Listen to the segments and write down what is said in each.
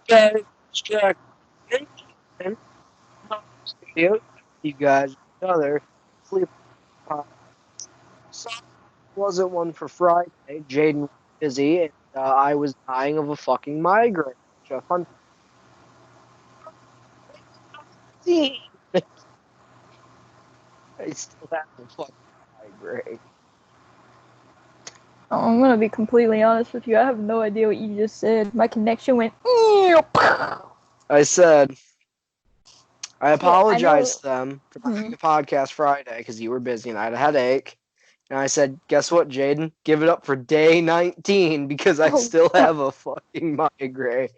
guys, check in the studio. You guys, another sleep pod. So wasn't one for Friday. Jaden was busy, and I was dying of a fucking migraine. Which, fun thing. I still have a fucking migraine. Oh, I'm gonna be completely honest with you. I have no idea what you just said. My connection went. I said I Yeah, I know. apologized to them for not Hmm. doing a podcast Friday because you were busy and I had a headache. And I said, guess what, Jaden? Give it up for day 19 because I Oh still God. have a fucking migraine.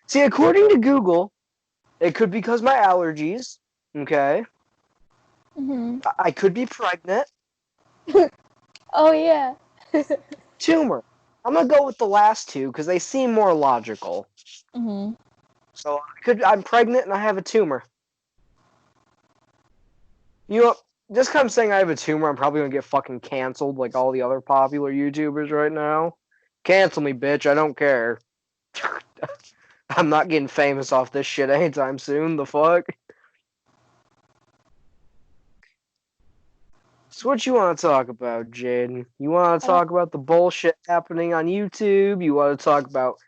See, according to Google, it could be because my allergies. Okay. Hmm. I could be pregnant. Oh yeah. Tumor. I'm going to go with the last two because they seem more logical. Hmm. So I'm pregnant and I have a tumor. You know, just because I'm saying I have a tumor, I'm probably going to get fucking canceled like all the other popular YouTubers right now. Cancel me, bitch. I don't care. I'm not getting famous off this shit anytime soon. The fuck? So what you want to talk about, Jaden? You want to I don't. talk about the bullshit happening on YouTube? You want to talk about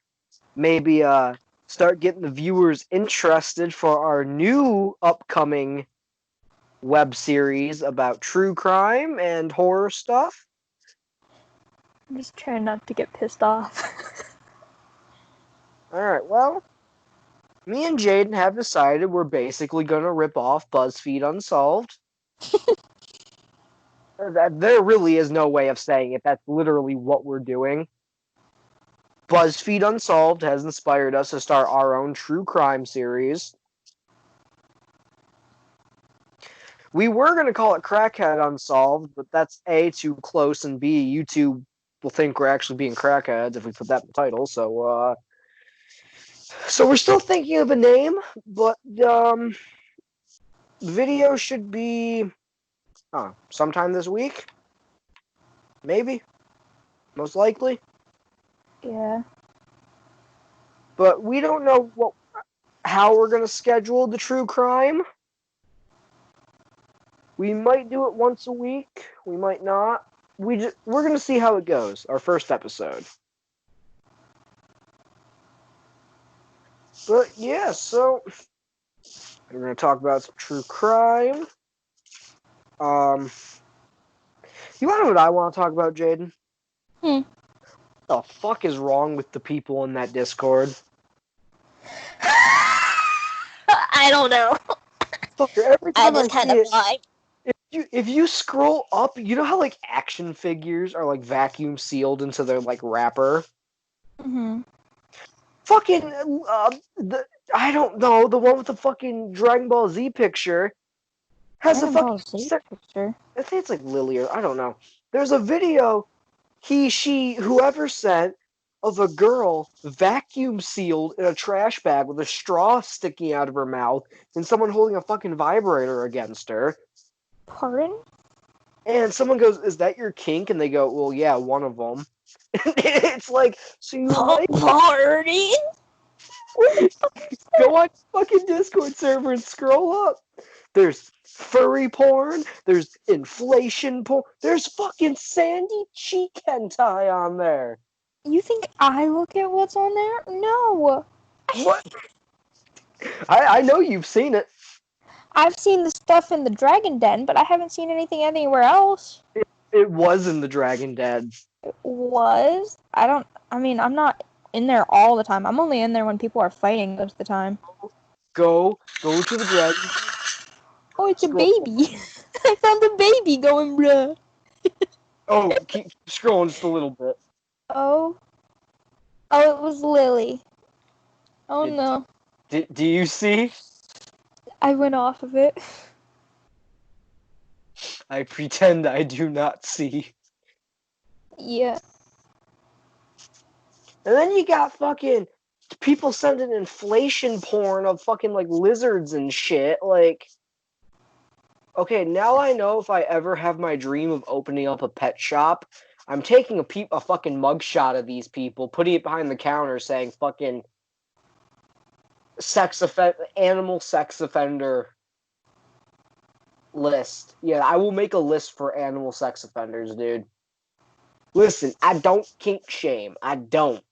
maybe start getting the viewers interested for our new upcoming web series about true crime and horror stuff? I'm just trying not to get pissed off. All right. Well, me and Jaden have decided we're basically going to rip off BuzzFeed Unsolved. There really is no way of saying it. That's literally what we're doing. BuzzFeed Unsolved has inspired us to start our own true crime series. We were going to call it Crackhead Unsolved, but that's A, too close, and B, YouTube will think we're actually being crackheads if we put that in the title. So we're still thinking of a name, but the video should be sometime this week. Maybe. Most likely. Yeah. But we don't know how we're going to schedule the true crime. We might do it once a week. We might not. We're going to see how it goes. Our first episode. But yeah, so we're going to talk about some true crime. You want to know what I want to talk about, Jaden? Hmm. What the fuck is wrong with the people in that Discord? I don't know. Fucker, every I time I just kind see of it, like. if you scroll up, you know how like action figures are like vacuum sealed into their like wrapper? Hmm. Fucking I don't know, the one with the fucking Dragon Ball Z picture has a Dragon fucking Ball Z picture. I think it's like Lily or I don't know. There's a video whoever sent of a girl vacuum sealed in a trash bag with a straw sticking out of her mouth and someone holding a fucking vibrator against her. Pardon? And someone goes, "Is that your kink?" And they go, "Well, yeah, one of them." It's like, so you like Party? What the fuck is go that? on fucking Discord server and scroll up. There's furry porn. There's inflation porn. There's fucking sandy cheek hentai on there. You think I look at what's on there? No. What? I know you've seen it. I've seen the stuff in the Dragon Den, but I haven't seen anything anywhere else. It was in the Dragon Den. It was? I mean, I'm not in there all the time. I'm only in there when people are fighting most of the time. Go to the Dragon. Oh, it's a Scroll. baby. I found a baby going, bruh. Oh, keep scrolling just a little bit. Oh. Oh, it was Lily. Oh Did, no. do you see? I went off of it. I pretend I do not see. Yeah. And then you got fucking people sending inflation porn of fucking like lizards and shit. Like, okay, now I know if I ever have my dream of opening up a pet shop, I'm taking a fucking mugshot of these people, putting it behind the counter, saying fucking animal sex offender list. Yeah, I will make a list for animal sex offenders, dude. Listen, I don't kink shame. I don't.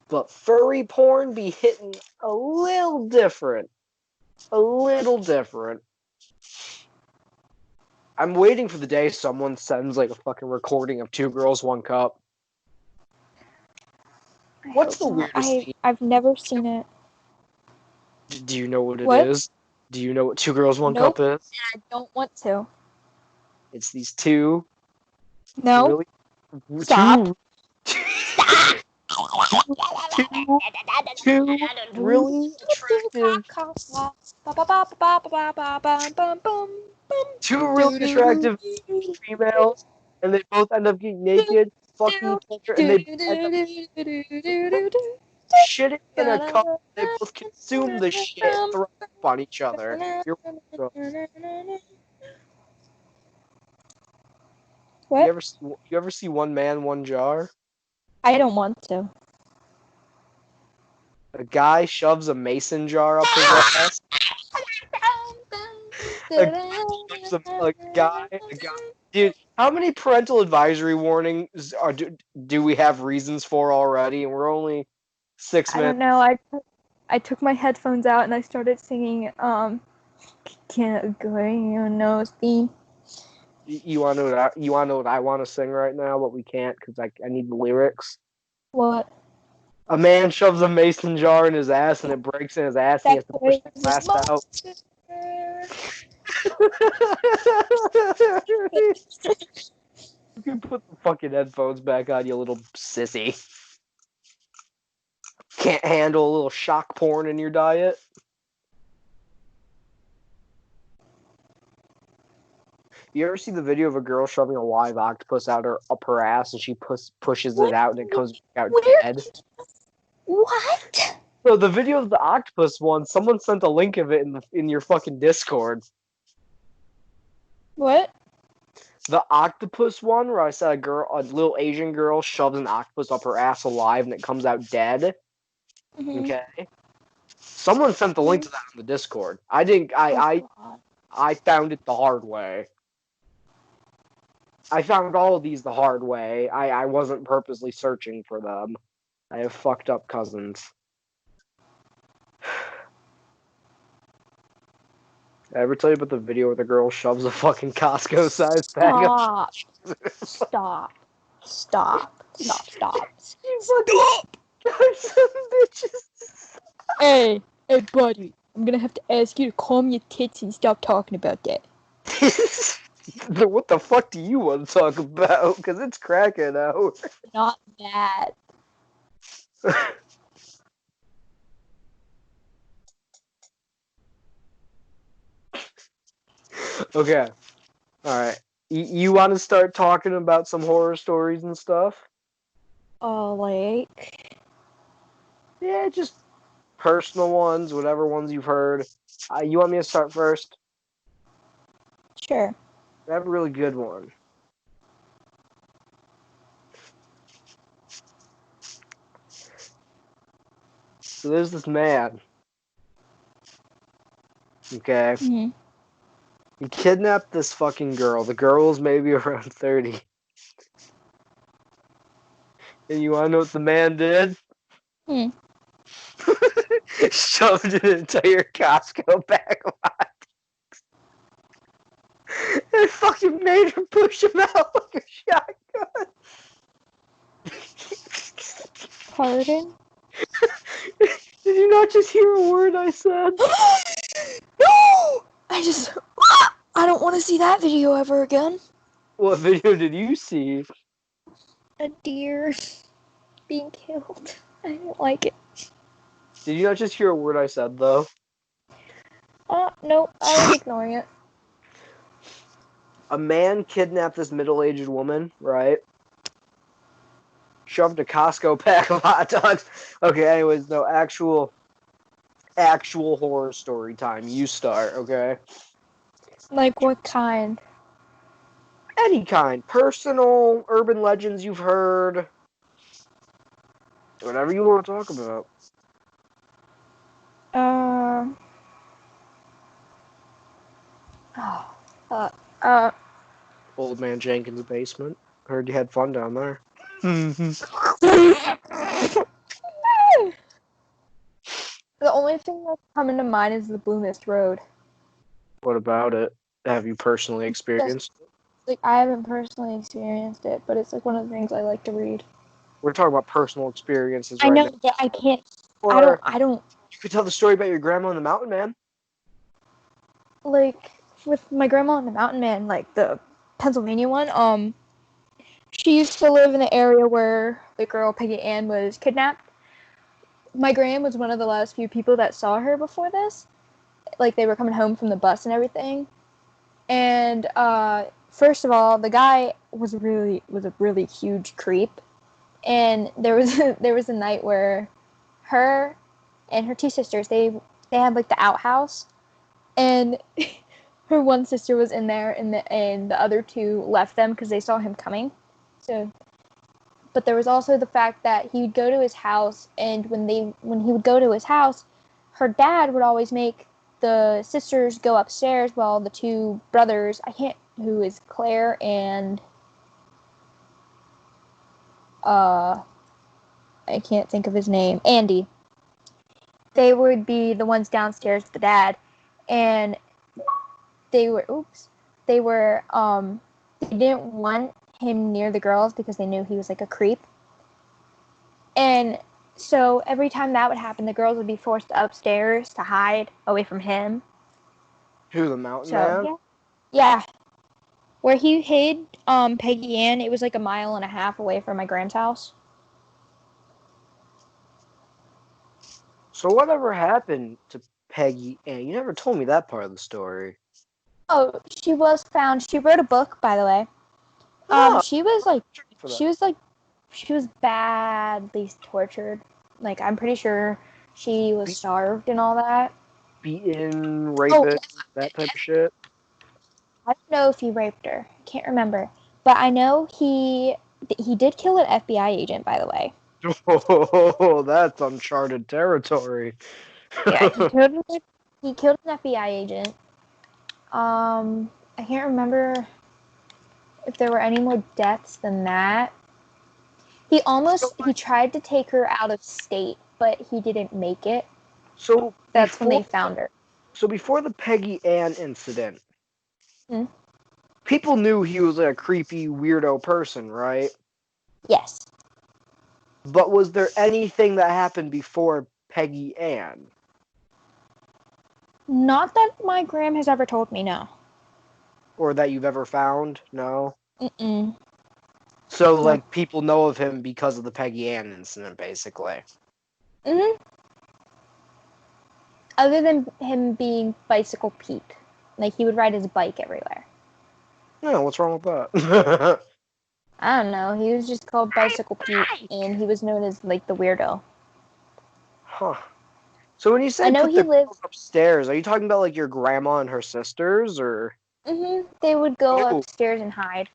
But furry porn be hitting a little different. A little different. I'm waiting for the day someone sends like a fucking recording of Two Girls, One Cup. What's the weirdest thing? I've never seen it. Do you know what it What? is? Do you know what Two Girls, One Nope. Cup is? I don't want to. It's these two No. really Stop. two Stop. two really attractive two really attractive females, and they both end up getting naked, fucking each other, and they end up shitting in a cup. They both consume the shit and throw up on each other. You're welcome. What? You ever see One Man, One Jar? I don't want to. A guy shoves a mason jar up his ass. A guy. Dude, how many parental advisory warnings do we have reasons for already? And we're only 6 I minutes. don't know. I took my headphones out and I started singing Can't Go on Nose theme. You want to know what I want to sing right now, but we can't because I need the lyrics. What? A man shoves a mason jar in his ass and it breaks in his ass. And he has to push the glass out. You can put the fucking headphones back on, you little sissy. Can't handle a little shock porn in your diet? You ever see the video of a girl shoving a live octopus up her ass and she pushes it out and it comes out dead? What? So the video of the octopus one, someone sent a link of it in your fucking Discord. What? The octopus one, where I said a little Asian girl shoves an octopus up her ass alive and it comes out dead. Mm-hmm. Okay. Someone sent the link to that on the Discord. I didn't. I found it the hard way. I found all of these the hard way. I wasn't purposely searching for them. I have fucked up cousins. Did I ever tell you about the video where the girl shoves a fucking Costco-sized bag of... Stop. You fucking... Some bitches. Hey, buddy. I'm gonna have to ask you to calm your tits and stop talking about that. What the fuck do you want to talk about? Because it's cracking out. Not that. Okay. Alright. You want to start talking about some horror stories and stuff? Like... Yeah, just personal ones, whatever ones you've heard. You want me to start first? Sure. I have a really good one. So there's this man. Okay. Mm-hmm. He kidnapped this fucking girl. The girl was maybe around 30. And you want to know what the man did? Shoved an entire Costco bag of hot dogs. And fucking made her push him out like a shotgun. Pardon? Did you not just hear a word I said? No! I don't want to see that video ever again. What video did you see? A deer being killed. I don't like it. Did you not just hear a word I said, though? Nope. I was ignoring it. A man kidnapped this middle-aged woman, right? Shoved a Costco pack of hot dogs. Okay, anyways, no, actual horror story time. You start, okay? Like what kind? Any kind. Personal, urban legends you've heard. Whatever you want to talk about. Uh, oh, uh, uh, Old man Jenkins' basement. Heard you had fun down there. the only thing that's coming to mind is the Blue Mist Road. What about it? Have you personally Just experienced it? like I haven't personally experienced it, but it's like one of the things I like to read. We're talking about personal experiences I right know, now. but I can't. I don't. Or I don't you could tell the story about your grandma and the mountain man. like with my grandma and the Mountain Man, like the Pennsylvania one. She used to live in the area where the girl Peggy Ann was kidnapped. My gran was one of the last few people that saw her before this. Like they were coming home from the bus and everything. And first of all, the guy was a really huge creep. And there was there was a night where her and her two sisters they had like the outhouse, and her one sister was in there, and the other two left them because they saw him coming. So, but there was also the fact that he would go to his house, and when he would go to his house, her dad would always make the sisters go upstairs while the two brothers, who is Claire and uh I can't think of his name, Andy. They would be the ones downstairs with the dad, and they were oops, they didn't want him near the girls because they knew he was like a creep. And so every time that would happen, the girls would be forced upstairs to hide away from him. Who, the mountain So man? yeah, yeah. Where he hid Peggy Ann, it was like a mile and a half away from my grand's house. So whatever happened to Peggy Ann? You never told me that part of the story. Oh, she was found. She wrote a book, by the way. Oh, She was like, for that. she was like, she was badly tortured. Like I'm pretty sure she was Be- starved and all that. beaten, Oh, rapist, that type of shit. I don't know if he raped her. I can't remember, but I know he did kill an FBI agent, by the way. Oh, that's uncharted territory. Yeah, he killed an FBI agent. I can't remember if there were any more deaths than that. so, He tried to take her out of state, but he didn't make it. so That's when before, they found her. so before the Peggy Ann incident, Hmm? people knew he was a creepy weirdo person, right? Yes. But was there anything that happened before Peggy Ann? Not that my gram has ever told me, no. Or that you've ever found? No? Mm-mm. So, No. like, people know of him because of the Peggy Ann incident, basically. Mm-hmm. Other than him being Bicycle Pete. Like, he would ride his bike everywhere. Yeah, what's wrong with that? I don't know. He was just called Bicycle Pete, and he was known as, like, the weirdo. Huh. So when you I say know put he the lived. girls upstairs, are you talking about, like, your grandma and her sisters, or? They would go Oh, upstairs and hide.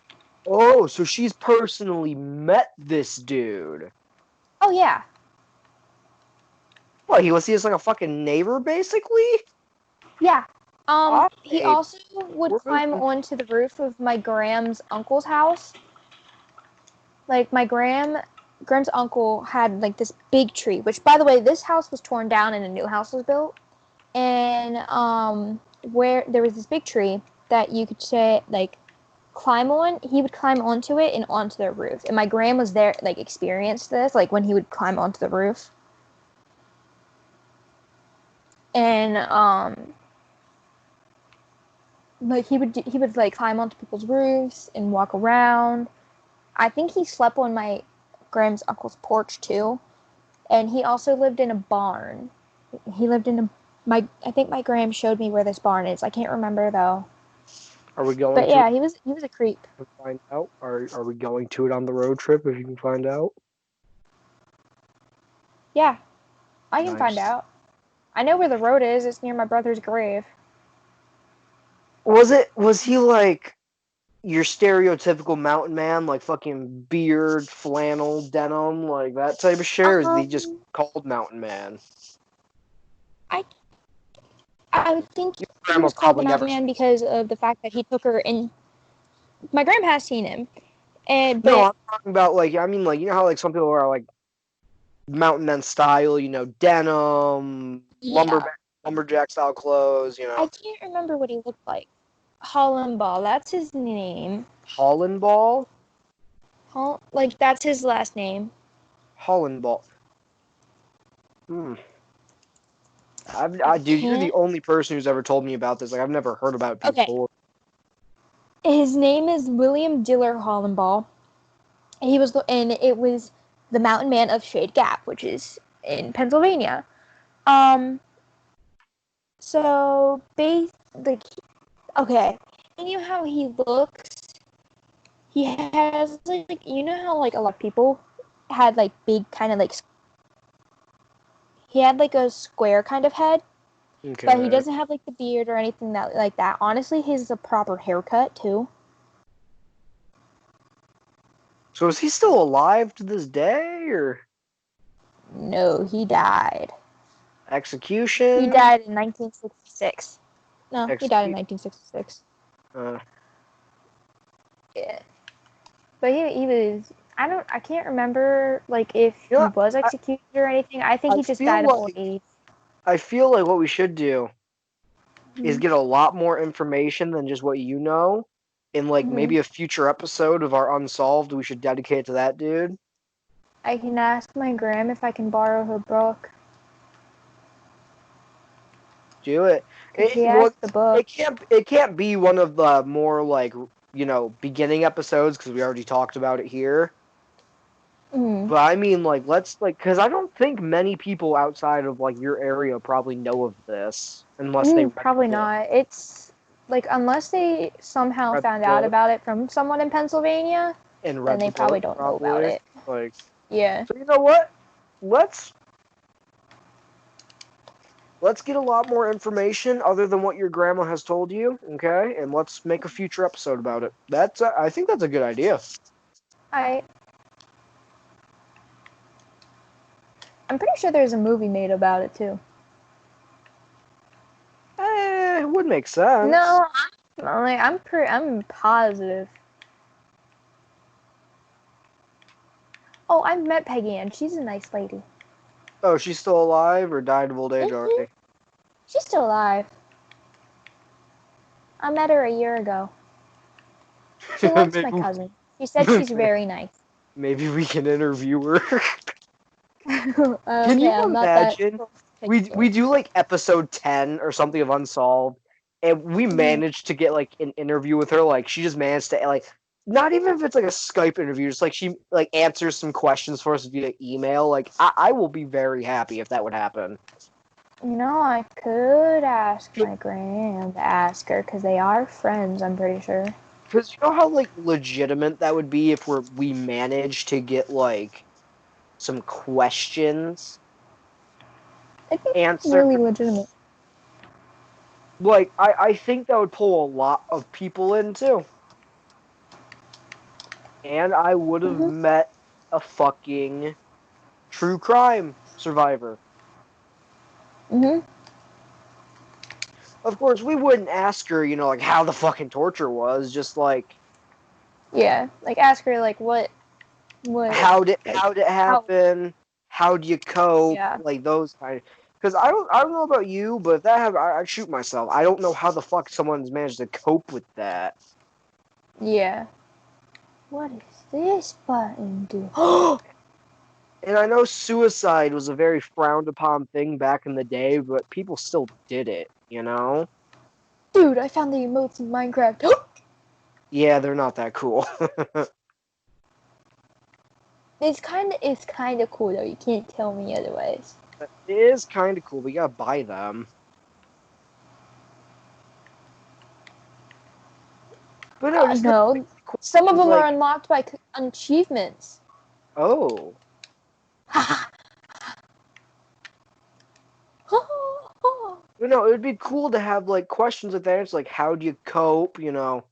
oh, so she's personally met this dude. Oh, yeah. What, he was like a fucking neighbor, basically? Yeah. He I, also would climb onto the roof of my Graham's uncle's house. Like my Graham's uncle had like this big tree, which by the way, this house was torn down and a new house was built. And where there was this big tree that you could say like climb on, he would climb onto it and onto their roof. And my Graham was there, like experienced this, like when he would climb onto the roof. And like he would like climb onto people's roofs and walk around. I think he slept on my Graham's uncle's porch too, and he also lived in a barn. He lived in a my I think my Graham showed me where this barn is. I can't remember though. are we going But to yeah, he was a creep. find out? Are we going to it on the road trip if you can find out? Yeah, I can find Nice. out. I know where the road is. It's near my brother's grave. Was he like your stereotypical mountain man, like fucking beard, flannel, denim, like that type of shit, or is he just Um, called mountain man? I think Your he grandma was called the probably Mountain never. Man because of the fact that he took her in. My grandpa has seen him, No, but I'm talking about like I mean like you know how like some people are like mountain men style, you know, denim, yeah, lumberjack style clothes, you I know. can't remember what he looked like. Holland Ball, that's his name. Holland ball, Like that's his last name. Holland ball. Hmm. I Dude, you're the can't. only person who's ever told me about this. Like I've never heard about it Okay, before. his name is William Diller Hollenball. And it was the Mountain Man of Shade Gap, which is in Pennsylvania. Um, so like, okay, you know how he looks. He has like you know how like a lot of people had like big kind of like he had like a square kind of head, but he Okay. doesn't have like the beard or anything that like that. Honestly, his a proper haircut too. So is he still alive to this day or No, he died. He execution? died in 1966. No, he died in Execute. 1966. Uh, Yeah. But he was I can't remember like if you he know, was I, executed or anything. I think I he just feel died of old like age. what we should do is Mm-hmm. get a lot more information than just what you know. In like Mm-hmm. maybe a future episode of our Unsolved, we should dedicate to that dude. I can ask my gram if I can borrow her book Do it. because he Well, has the book. it can't be one of the more like you know beginning episodes because we already talked about it here. Mm. But I mean, like, let's like, because I don't think many people outside of like your area probably know of this unless they read the Probably book. not. It's like unless they somehow Read the found out book about it from someone in Pennsylvania, and then read they the probably book don't know about probably. it. Like, Yeah. so you know what? Let's let's get a lot more information other than what your grandma has told you, okay? And let's make a future episode about it. That's I think that's a good idea. I I'm pretty sure there's a movie made about it too. It would make sense. No, I'm positive. Oh, I've met Peggy Ann. She's a nice lady. Oh, she's still alive or died of old age Hmm. already? She's still alive. I met her a year ago. She likes my maybe, cousin. She said she's very nice. maybe we can interview her. Can Okay, you I'm not that imagine? close to Peggy We Ann. do like episode 10 or something of Unsolved, and we Mhm. managed to get like an interview with her. Like she just managed to like not even if it's like a Skype interview, just like she like answers some questions for us via email. Like I will be very happy if that would happen. You know, I could ask my gram to ask her because they are friends. I'm pretty sure. Because you know how like legitimate that would be if we managed to get like some questions It'd be answered. really legitimate. Like I think that would pull a lot of people in too. And I would have Mhm. met a fucking true crime survivor. Mhm. Of course, we wouldn't ask her, you know, like how the fucking torture was, just like Yeah. Like ask her like what like how did it how happen? How do you cope? yeah. Like those kind of. Because I don't know about you, but if that happened, I'd shoot myself. I don't know how the fuck someone's managed to cope with that. Yeah. What is this button do? And I know suicide was a very frowned upon thing back in the day, but people still did it, you know? Dude, I found the emotes in Minecraft. Yeah, they're not that cool. It's kind of cool though. You can't tell me otherwise. It is kind of cool, but you gotta buy them. But no, just No, the some of questions them are like, unlocked by achievements. oh, but no, it would be cool to have like questions like that. It's like, how do you cope? You know,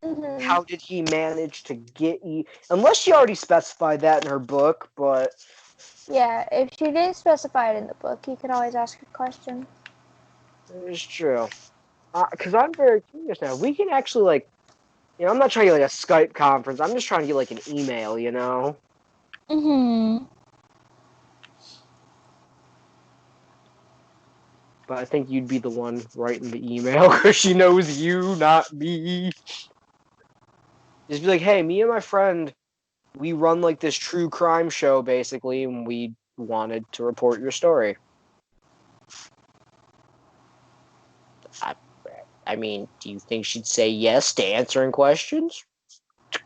Mhm. how did he manage to get you? Unless she already specified that in her book, but Yeah, if she didn't specify it in the book, you could always ask a question. It's true. Because I'm very curious now. We can actually, like, I'm not trying to get, like, a Skype conference. I'm just trying to get, like, an email, you know? Mm-hmm. But I think you'd be the one writing the email because she knows you, not me. Just be like, hey, me and my friend, we run, like, this true crime show, basically, and we wanted to report your story. I, I mean, do you think she'd say yes to answering questions?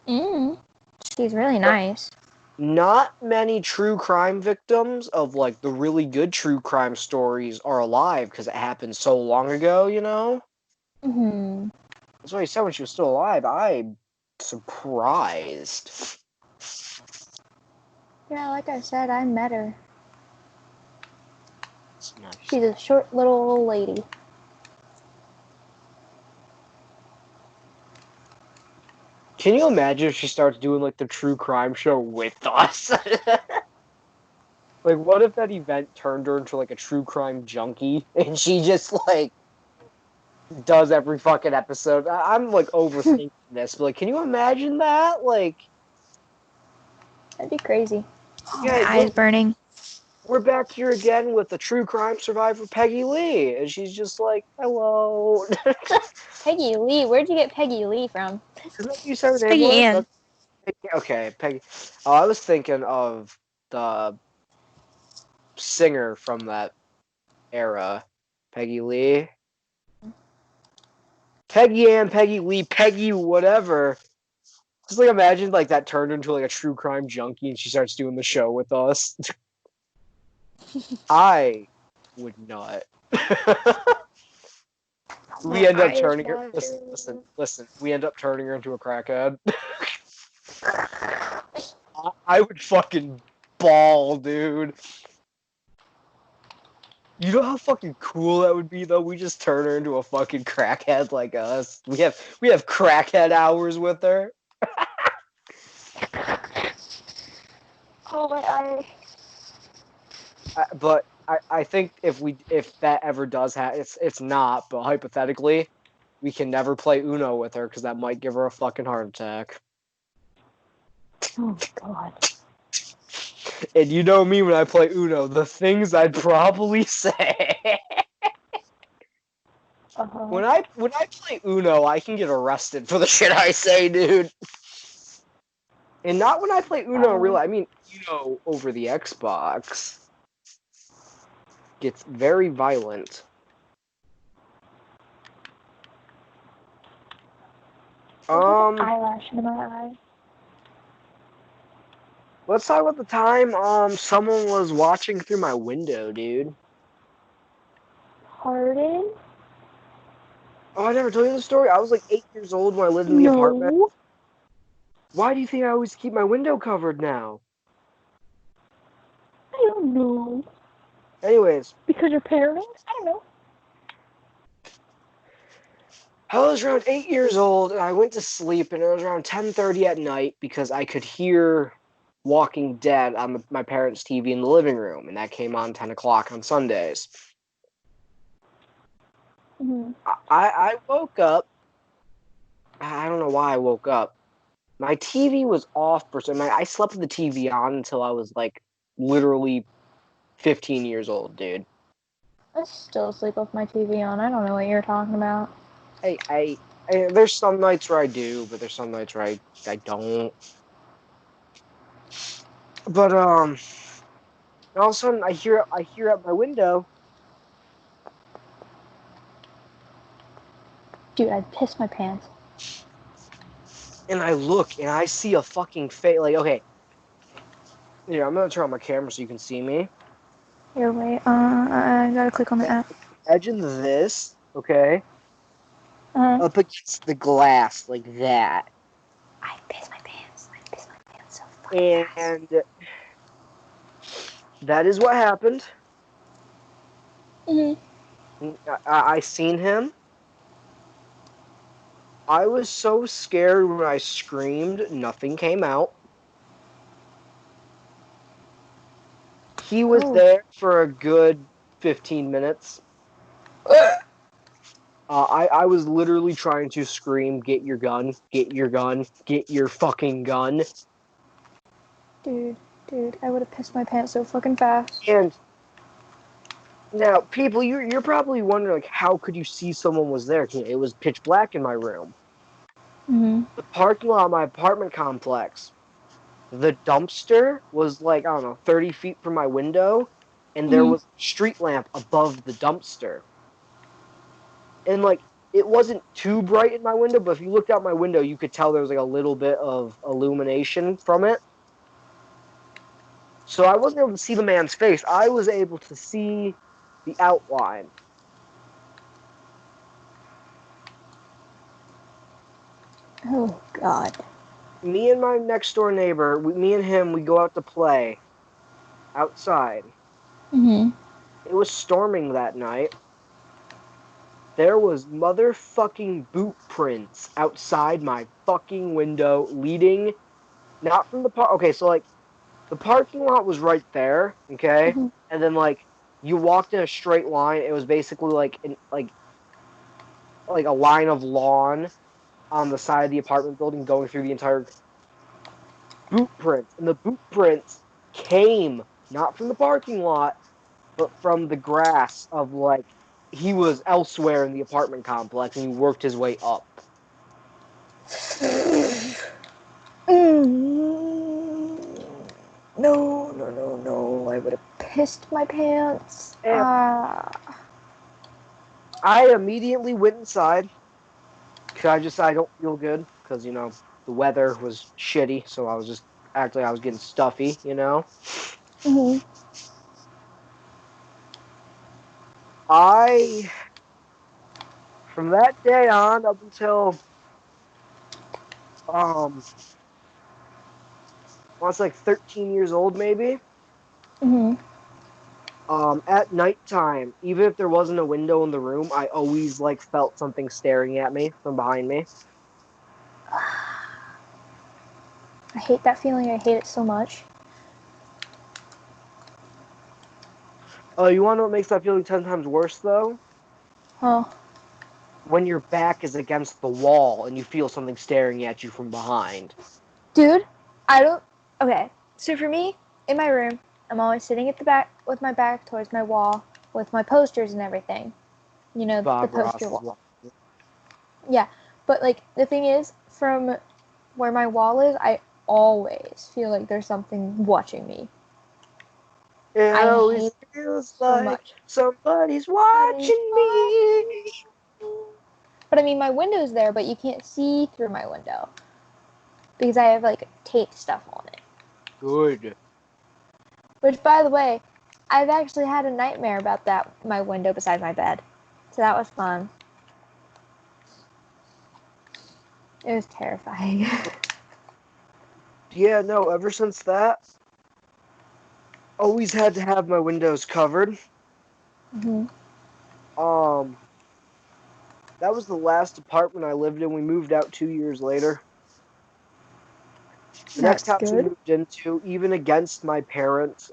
She's really nice. Not many true crime victims of, like, the really good true crime stories are alive because it happened so long ago, you know? Mm-hmm. That's why he said when she was still alive. I'm surprised. Yeah, like I said, I met her. It's nice. She's a short little old lady. Can you imagine if she starts doing, like, the true crime show with us? Like, what if that event turned her into, like, a true crime junkie and she just, like, does every fucking episode? I'm, like, overthinking this, but, like, can you imagine that? Like, That'd be crazy. Oh, yeah, my eye's burning. we're back here again with the true crime survivor Peggy Lee, and she's just like, "Hello." Peggy Lee. Where'd you get Peggy Lee from? Isn't that what you said her It's name Peggy was? Ann. Okay, Peggy. Oh, I was thinking of the singer from that era, Peggy Lee. Peggy Ann, Peggy Lee, Peggy whatever. Just like imagine like that turned into like a true crime junkie and she starts doing the show with us. I would not. We My end up eye is turning her. Listen, watering. listen, listen. We end up turning her into a crackhead. I would fucking ball, dude. You know how fucking cool that would be, though. We just turn her into a fucking crackhead like us. We have crackhead hours with her. Oh, my eye. But I think if that ever does happen, it's not. But hypothetically, we can never play Uno with her because that might give her a fucking heart attack. Oh, God. And you know me when I play Uno, the things I'd probably say. Uh-huh. When I play Uno, I can get arrested for the shit I say, dude. And not when I play Uno in real life. I mean, Uno over the Xbox gets very violent. There's like an eyelash in my eye. Let's talk about the time someone was watching through my window, dude. Pardon? Oh, I never told you the story. I was like 8 years old when I lived in the apartment. No. Why do you think I always keep my window covered now? I don't know. Anyways, Because your parents? I don't know. I was around 8 years old and I went to sleep and it was around 10:30 at night because I could hear Walking Dead on my parents' TV in the living room, and that came on 10 o'clock on Sundays. Mm-hmm. I woke up. I don't know why I woke up. My TV was off for some. I slept with the TV on until I was like literally 15 years old, dude. I still sleep with my TV on. I don't know what you're talking about. I there's some nights where I do, but there's some nights where I don't. But all of a sudden I hear out my window, Dude, I'd piss my pants. and I look and I see a fucking face. Like, okay, yeah, I'm gonna turn on my camera so you can see me. Here, wait. I gotta click on the app. Imagine this, okay, Uh-huh. up against the glass like that, I piss my pants. I piss my pants so fucking fast. and that is what happened. Mm-hmm. I seen him. I was so scared when I screamed, nothing came out. He was Oh. there for a good 15 minutes. I was literally trying to scream, "Get your gun! Get your gun! Get your fucking gun!" Dude, dude, I would have pissed my pants so fucking fast. And now, people, you're probably wondering, like, how could you see someone was there? It was pitch black in my room. Mm-hmm. The parking lot of my apartment complex. The dumpster was like, I don't know, 30 feet from my window, and there Mm-hmm. was a street lamp above the dumpster. And like, it wasn't too bright in my window, but if you looked out my window, you could tell there was like a little bit of illumination from it. So I wasn't able to see the man's face. I was able to see the outline. Oh God. Me and my next door neighbor, me and him, we go out to play outside. Mm-hmm. It was storming that night. There was motherfucking boot prints outside my fucking window leading not from the park. Okay, so like the parking lot was right there, okay? Mm-hmm. And then like you walked in a straight line. It was basically like a line of lawn on the side of the apartment building going through the entire boot prints. And the boot prints came not from the parking lot, but from the grass of like he was elsewhere in the apartment complex and he worked his way up. No, no, no, no. I would have pissed my pants. And I immediately went inside because I don't feel good because the weather was shitty, so I was just actually I was getting stuffy. Mm-hmm. I from that day on up until um I was like 13 years old maybe. Mm-hmm. At nighttime, even if there wasn't a window in the room, I always like felt something staring at me from behind me. I hate that feeling. I hate it so much. Oh, you want to know what makes that feeling 10 times worse though? Huh. When your back is against the wall and you feel something staring at you from behind. Dude, I don't. Okay, so for me, in my room, I'm always sitting at the back with my back towards my wall with my posters and everything. You know, the Bob poster Ross is wall. one. Yeah, but like the thing is, from where my wall is, I always feel like there's something watching me. It I always hate it feels so like much. somebody's But watching me. I mean, my window's there, but you can't see through my window because I have like tape stuff on it. Good. Which, by the way, I've actually had a nightmare about that my window beside my bed. So that was fun. It was terrifying. Yeah, no, ever since that, always had to have my windows covered. hmm Um, that was the last apartment I lived in. We moved out 2 years later. The next That's house we good. moved into, even against my parents'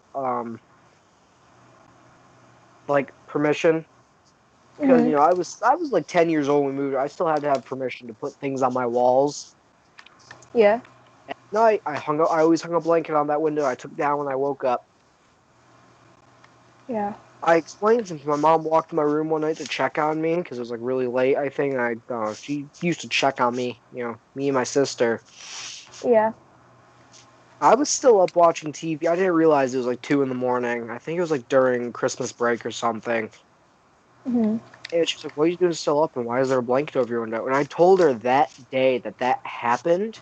like permission, because hmm I was like 10 years old when we moved. I still had to have permission to put things on my walls. Yeah. At night, I always hung a blanket on that window. I took it down when I woke up. Yeah. I explained since my mom walked in my room one night to check on me because it was like really late. I think she used to check on me. Me and my sister. Yeah. I was still up watching TV. I didn't realize it was like 2 in the morning. I think it was like during Christmas break or something. hmm And she's like, "What are you doing still up? And why is there a blanket over your window?" And I told her that day that happened.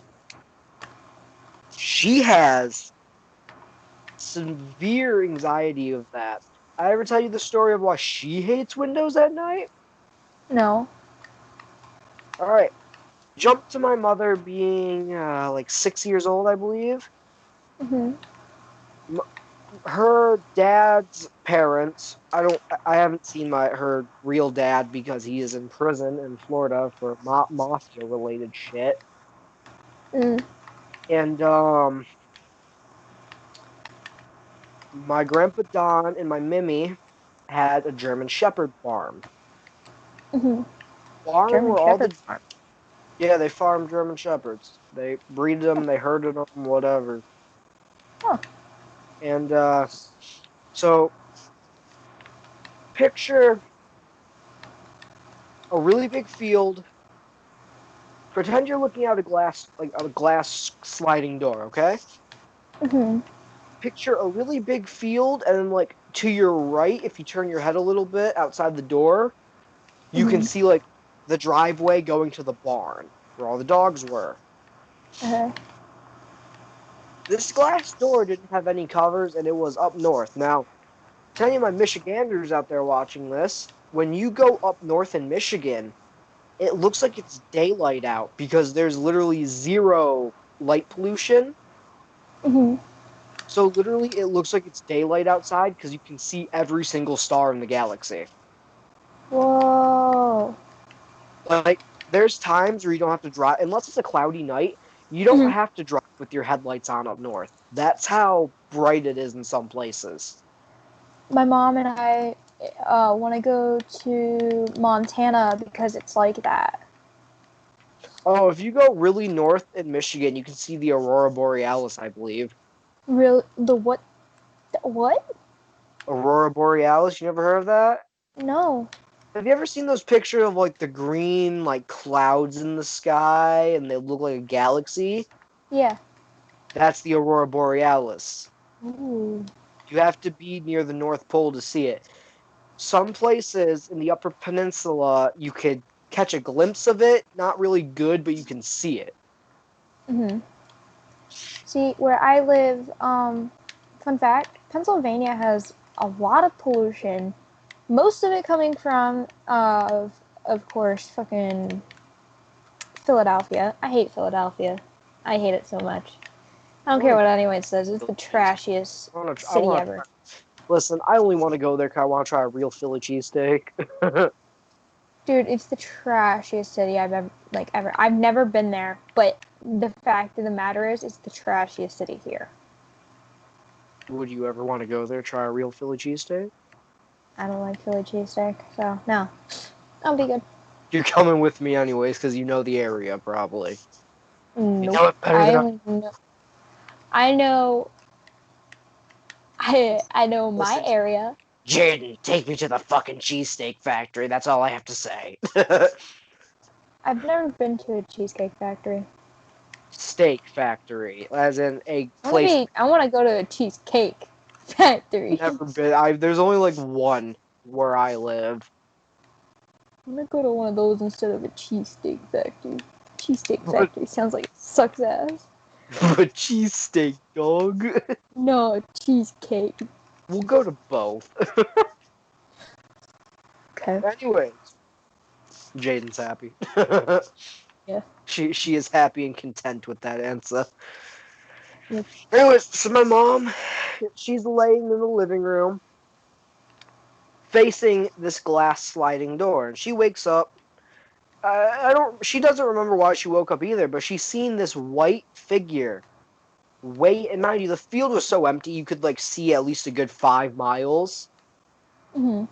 She has severe anxiety of that. I ever tell you the story of why she hates windows at night? No. All right. Jump to my mother being like 6 years old, I believe. hmm M- Her dad's parents. I haven't seen her real dad because he is in prison in Florida for mafia related shit. mm And My grandpa Don and my Mimi had a German Shepherd farm. Mm-hmm. Farm German where all Shepherd the farm. yeah, they farm German Shepherds. They breed them, they herded them, whatever. Oh. And so picture a really big field. Pretend you're looking out a glass, like a glass sliding door, okay? Mm-hmm. Picture a really big field, and then like to your right, if you turn your head a little bit outside the door, you can Mm-hmm. see like the driveway going to the barn where all the dogs were. Okay. This glass door didn't have any covers, and it was up north. Now, to any of my Michiganders out there watching this, when you go up north in Michigan, it looks like it's daylight out because there's literally zero light pollution. Mm-hmm. So literally, it looks like it's daylight outside because you can see every single star in the galaxy. Whoa. Like, there's times where you don't have to drive, unless it's a cloudy night, you don't Mm-hmm. have to drive with your headlights on up north. That's how bright it is in some places. My mom and I want to go to Montana because it's like that. Oh, if you go really north in Michigan, you can see the Aurora Borealis, I believe. Real the what? What? Aurora Borealis, you never heard of that? No. Have you ever seen those pictures of like the green like clouds in the sky and they look like a galaxy? Yeah. That's the Aurora Borealis. Ooh. You have to be near the North Pole to see it. Some places in the Upper Peninsula, you could catch a glimpse of it. Not really good, but you can see it. Mm-hmm. See, where I live, fun fact, Pennsylvania has a lot of pollution. Most of it coming from, of course, fucking Philadelphia. I hate Philadelphia. I hate it so much. I I don't care want what anyone says. It's to. the trashiest I city want to ever. try. Listen, I only want to go there because I want to try a real Philly cheesesteak. Dude, it's the trashiest city I've ever. I've never been there, but the fact of the matter is, it's the trashiest city here. Would you ever want to go there, try a real Philly cheesesteak? I don't like Philly cheesesteak, so no, I'll be good. You're coming with me anyways because you know the area probably. You Nope. know it better I than I. only know. I know. I know my Listen, area. Jaden, take me to the fucking cheesesteak factory. That's all I have to say. I've never been to a cheesecake factory. Steak factory, as in a I want to place. be. I want to go to a cheesecake factory. Never been. There's only like one where I live. I'm gonna go to one of those instead of a cheesesteak factory. Cheesesteak But factory sounds like it sucks ass. but cheesesteak, dog. No, cheesecake. We'll go to both. Okay. Anyways, Jaden's happy. Yeah. She is happy and content with that answer. Yep. Anyways, so my mom, she's laying in the living room, facing this glass sliding door, and she wakes up. I don't. She doesn't remember why she woke up either, but she's seen this white figure. Way and mind you, the field was so empty you could like see at least a good 5 miles. Mhm.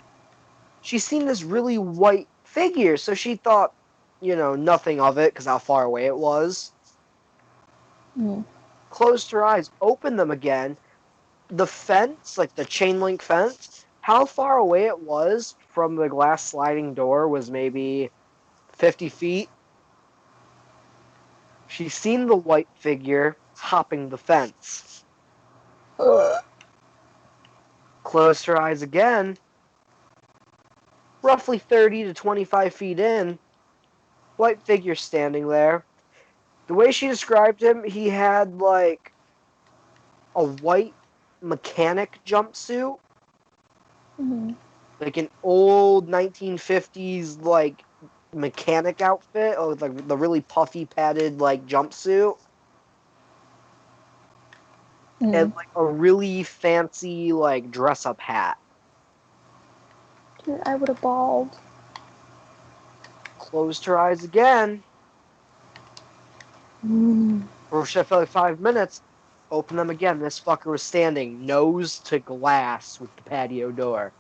She's seen this really white figure, so she thought, nothing of it because how far away it was. Mhm. Closed her eyes, opened them again. The fence, like the chain link fence, how far away it was from the glass sliding door was maybe 50 feet. She's seen the white figure hopping the fence. Ugh. Closed her eyes again. Roughly 30 to 25 feet in, white figure standing there. The way she described him, he had like a white mechanic jumpsuit, Mhm. like an old 1950s like mechanic outfit, or like the really puffy padded like jumpsuit, and Mhm. like a really fancy like dress up hat. Dude, I would have bawled. Closed her eyes again Mm. for like 5 minutes. Open them again. This fucker was standing nose to glass with the patio door.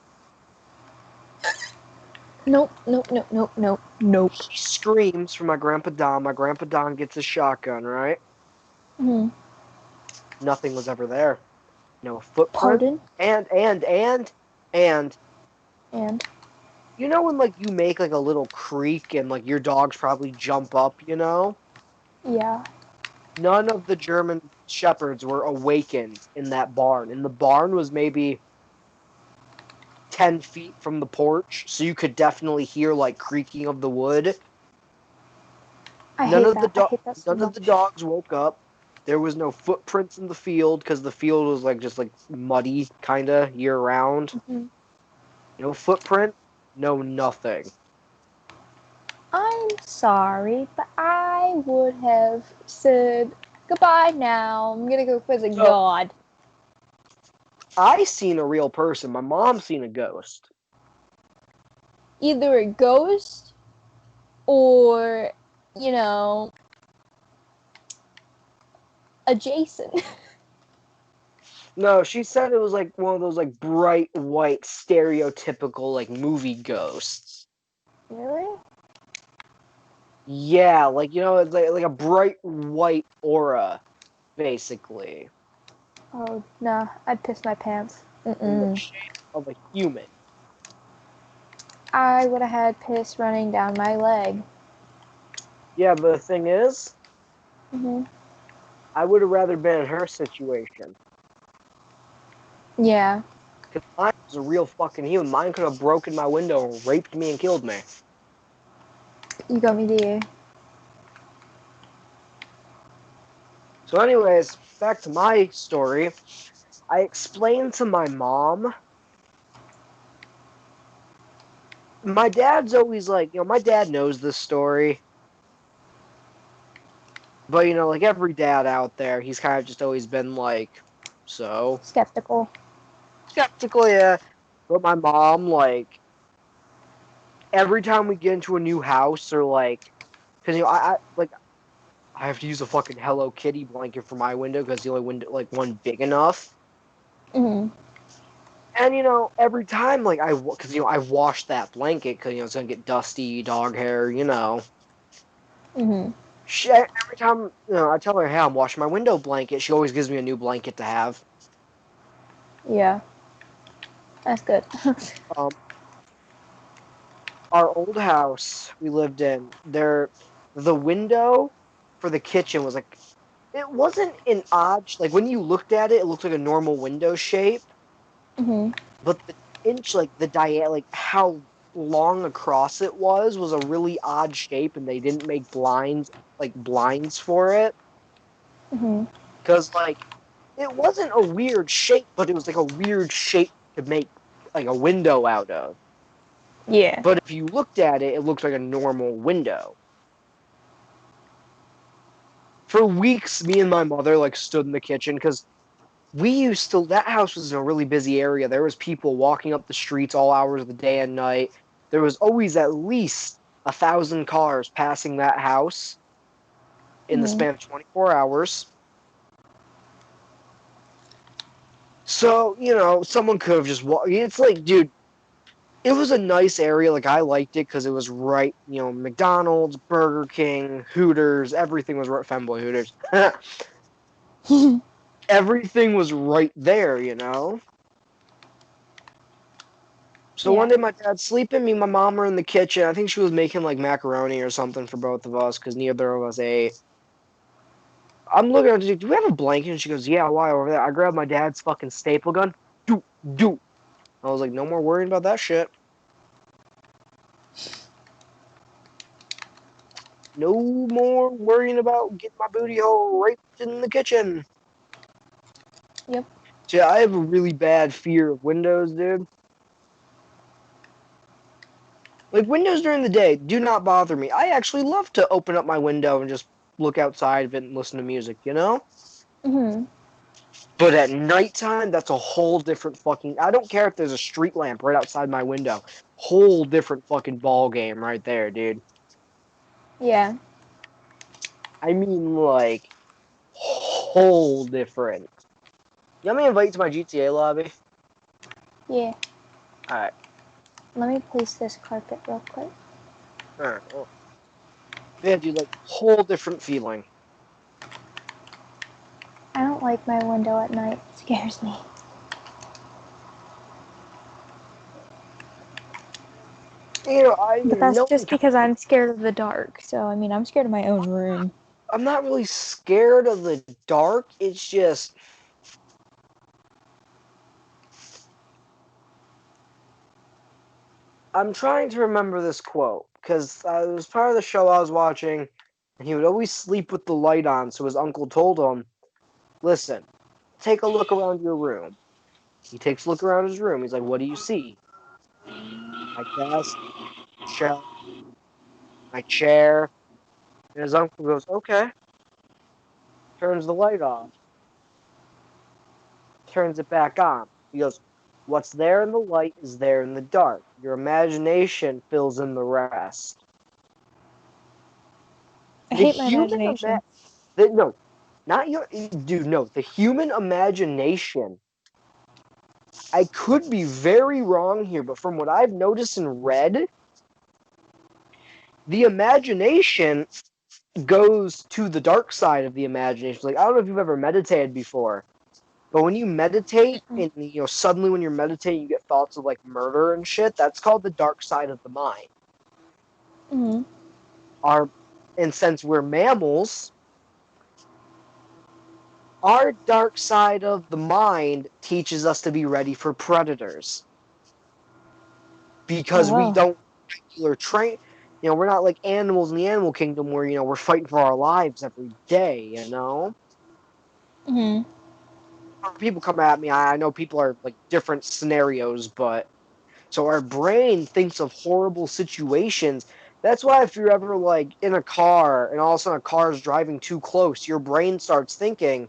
Nope, nope, nope, nope, nope, nope. She screams for my Grandpa Don. My Grandpa Don gets a shotgun, right? Hmm. Nothing was ever there. No footprint. Pardon? And And you know when like you make like a little creak and like your dogs probably jump up, you know? yeah, None of the German shepherds were awakened in that barn. And the barn was maybe 10 feet from the porch, so you could definitely hear like creaking of the wood. I None hate of the that. I hate that so none of the much. dogs woke up. There was no footprints in the field because the field was like just like muddy kind of year round. Hmm. No footprint, no nothing. I'm sorry, but I would have said goodbye now. I'm gonna go visit So God. I seen a real person. My mom seen a ghost. Either a ghost or, you know, a Jason. No, she said it was like one of those like bright white stereotypical like movie ghosts. Really? Yeah, like you know, it's like a bright white aura, basically, Oh, nah, I'd piss my pants. in the Mm-mm. shape of a human. I would have had piss running down my leg. Yeah, but the thing is, Hmm. I would have rather been in her situation. Yeah, Because mine was a real fucking human. Mine could have broken my window and raped me and killed me. you got me there. So, anyways, back to my story. I explained to my mom. My dad's always like, you know, my dad knows this story. But, you know, like every dad out there, he's kind of just always been like, so Skeptical. skeptical, yeah. But my mom, like, every time we get into a new house or like, because, you know, I like, I have to use a fucking Hello Kitty blanket for my window because the only window, like, one big enough. Hmm. And you know, every time like because you know I wash that blanket because you know it's gonna get dusty, dog hair, you know. Hmm. Every time you know I tell her, "Hey, I'm washing my window blanket," she always gives me a new blanket to have. Yeah, that's good. Um, our old house we lived in, the window for the kitchen was like it wasn't an odd like when you looked at it, it looked like a normal window shape, Hmm. but the inch like the like how long across it was a really odd shape and they didn't make blinds for it Hmm. because like it wasn't a weird shape but it was like a weird shape to make like a window out of, Yeah. but if you looked at it it looked like a normal window. For weeks me and my mother like stood in the kitchen because we used to that house was in a really busy area. There was people walking up the streets all hours of the day and night. There was always at least 1,000 cars passing that house in the Hmm. span of 24 hours. So, you know, someone could have just walked. It's like, dude, it was a nice area. Like, I liked it because it was right, you know, McDonald's, Burger King, Hooters, everything was right. Femboy Hooters. Everything was right there, you know? So one Yeah. day my dad's sleeping, me and my mom were in the kitchen. I think she was making like macaroni or something for both of us because neither of us ate. I'm looking at her, do we have a blanket? And she goes, yeah, why over there? I grabbed my dad's fucking staple gun. Do, do. I was like, no more worrying about that shit. No more worrying about getting my booty hole raped in the kitchen. Yep. So yeah, I have a really bad fear of windows, dude. Like windows during the day do not bother me. I actually love to open up my window and just look outside of it and listen to music, you know? Hmm. But at nighttime, that's a whole different fucking. I don't care if there's a street lamp right outside my window. Whole different fucking ball game right there, dude. Yeah. I mean, like, whole different. You want me to invite you to my GTA lobby? Yeah. Alright. Let me place this carpet real quick. Alright. Well, yeah, dude, like, whole different feeling. I don't like my window at night. It scares me. You know, I But that's no one just can. because I'm scared of the dark. So, I mean, I'm scared of my own room. I'm not really scared of the dark. It's just I'm trying to remember this quote because it was part of the show I was watching, and he would always sleep with the light on. So his uncle told him, "Listen, take a look around your room." He takes a look around his room. He's like, "What do you see?" "My desk, shelf, my chair." And his uncle goes, "Okay." Turns the light off, turns it back on. He goes, "What's there in the light is there in the dark. Your imagination fills in the rest." I The hate my human imagination. no, not your dude. No, the human imagination. I could be very wrong here, but from what I've noticed and read, the imagination goes to the dark side of the imagination. Like I don't know if you've ever meditated before, but when you meditate Mm-mm. and suddenly when you're meditating you get thoughts of like murder and shit, that's called the dark side of the mind. Mm-hmm. Our and since we're mammals, our dark side of the mind teaches us to be ready for predators because we Oh. don't regular train. We're not like animals in the animal kingdom where we're fighting for our lives every day. Mm-hmm. People come at me. I know people are like different scenarios, but so our brain thinks of horrible situations. That's why if you're ever like in a car and all of a sudden a car is driving too close, your brain starts thinking,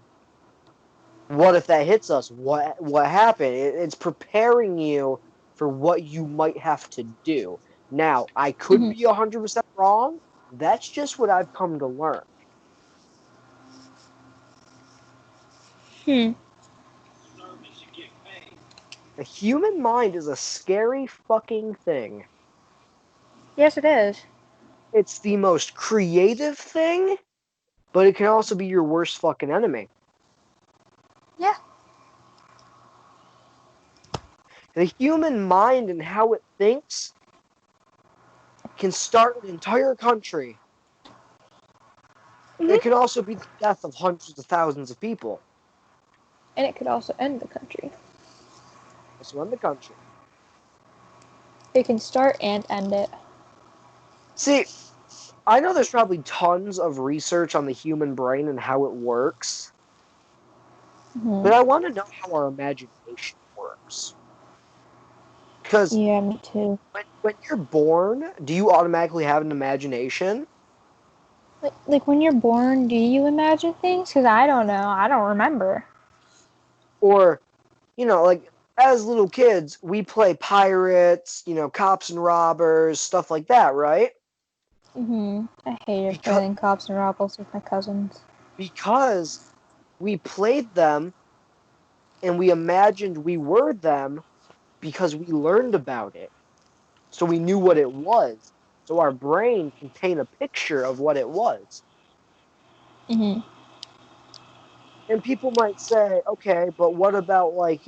what if that hits us? What happened? It's preparing you for what you might have to do. Now, I could Mm-hmm. be 100% wrong. That's just what I've come to learn. Hmm. The human mind is a scary fucking thing. Yes, it is. It's the most creative thing, but it can also be your worst fucking enemy. Yeah. The human mind and how it thinks can start an entire country. It Mm-hmm. can also be the death of hundreds of thousands of people. And it could also end the country. Also in the country. It can start and end it. See, I know there's probably tons of research on the human brain and how it works, Mm-hmm. but I want to know how our imagination works. Because Yeah, me too. when you're born, do you automatically have an imagination? Like when you're born, do you imagine things? Because I don't know. I don't remember. Or, like as little kids, we play pirates, cops and robbers, stuff like that, right? Mm-hmm. I hated Because playing cops and robbers with my cousins. because we played them and we imagined we were them because we learned about it. So we knew what it was. So our brain can paint a picture of what it was. Mm-hmm. And people might say, okay, but what about like,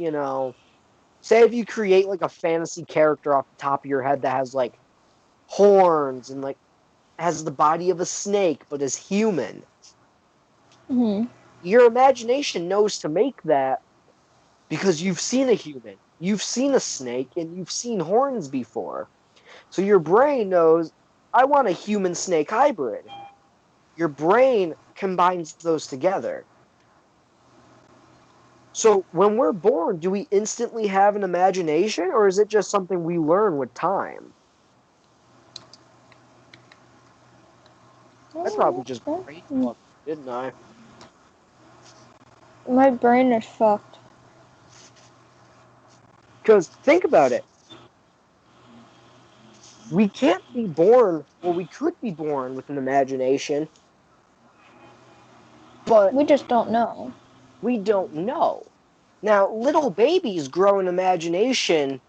say if you create like a fantasy character off the top of your head that has like horns and like has the body of a snake but is human. Mm-hmm. Your imagination knows to make that because you've seen a human, you've seen a snake, and you've seen horns before. So your brain knows, I want a human snake hybrid. Your brain combines those together. So when we're born, do we instantly have an imagination, or is it just something we learn with time? I probably just brain Mm-hmm. fucked, didn't I? My brain is fucked. Because think about it. We can't be born, well, we could be born with an imagination, But We just don't know. we don't know. Now, little babies grow an imagination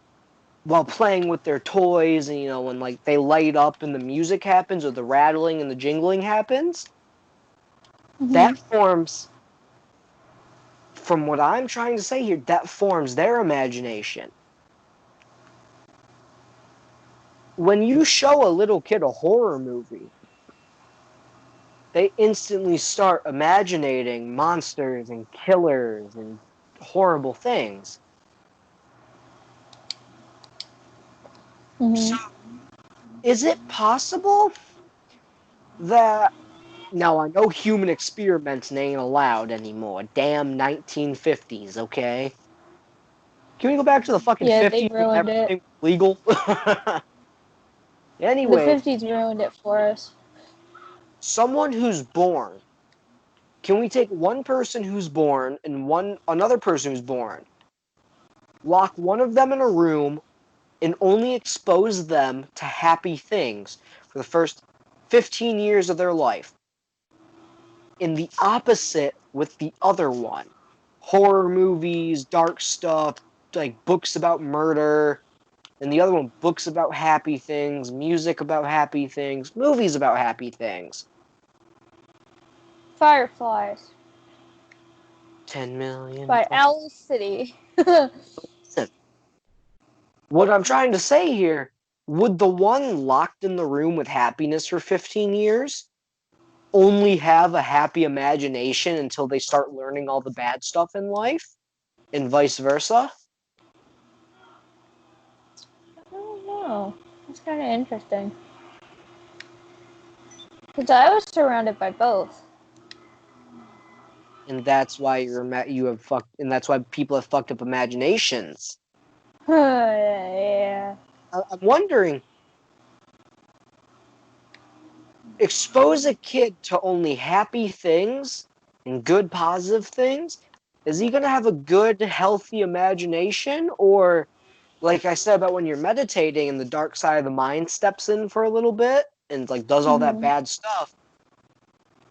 while playing with their toys, and when like they light up and the music happens or the rattling and the jingling happens, Mm-hmm. that forms, from what I'm trying to say here, that forms their imagination. When you show a little kid a horror movie, they instantly start imagining monsters and killers and horrible things. So, Mm-hmm. is it possible that now I know human experiments ain't allowed anymore? Damn 1950s, okay? Can we go back to the fucking Yeah, they 50s when ruined it. everything was legal? The Anyway, 50s ruined it for us. someone who's born. Can we take one person who's born and another person who's born, lock one of them in a room, and only expose them to happy things for the first 15 years of their life? In the opposite with the other one. Horror movies, dark stuff, like books about murder, and the other one, books about happy things, music about happy things, movies about happy things. Fireflies 10 million. by Owl City. Listen, what I'm trying to say here, would the one locked in the room with happiness for 15 years only have a happy imagination until they start learning all the bad stuff in life, and vice versa? I don't know. It's kind of interesting. Because I was surrounded by both. And that's why you have fucked, and that's why people have fucked up imaginations. Yeah. I'm wondering, expose a kid to only happy things and good positive things, is he going to have a good healthy imagination? Or, like I said about when you're meditating and the dark side of the mind steps in for a little bit and like does all that Mm-hmm. bad stuff,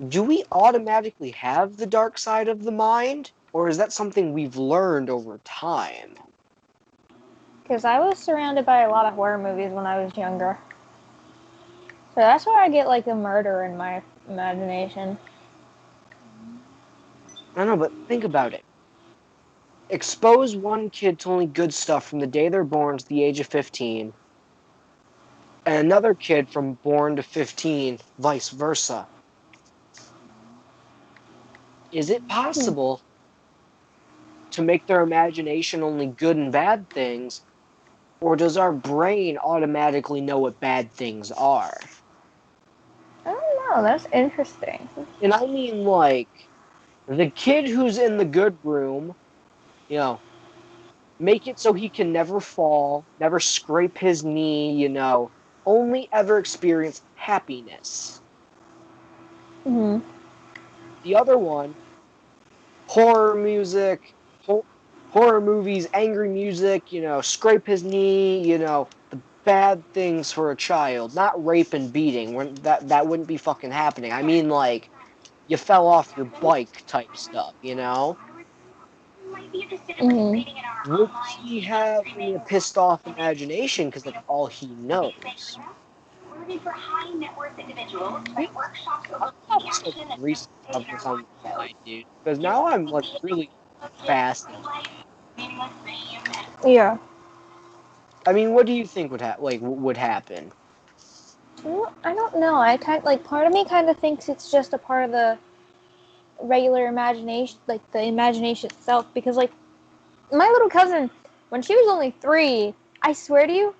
do we automatically have the dark side of the mind, or is that something we've learned over time? Because I was surrounded by a lot of horror movies when I was younger. So that's why I get like the murder in my imagination. I don't know, but think about it. Expose one kid to only good stuff from the day they're born to the age of 15, and another kid from born to 15, vice versa. Is it Hmm. possible to make their imagination only good and bad things, or does our brain automatically know what bad things are? I don't know. That's interesting. And I mean, like, the kid who's in the good room, you know, make it so he can never fall, never scrape his knee, only ever experience happiness. Mm-hmm. The other one, horror music, horror movies, angry music, scrape his knee, the bad things for a child, not rape and beating. That wouldn't be fucking happening. I mean, like, you fell off your bike type stuff. Mm-hmm. Would he have only a pissed off imagination because that's all he knows? I'm gonna have to start doing research of this online, dude, because now I'm like really fascinated. Yeah. I mean, what do you think would happen? Well, I don't know. I kind like part of me kind of thinks it's just a part of the regular imagination, like the imagination itself. Because like my little cousin, when she was only 3, I swear to you,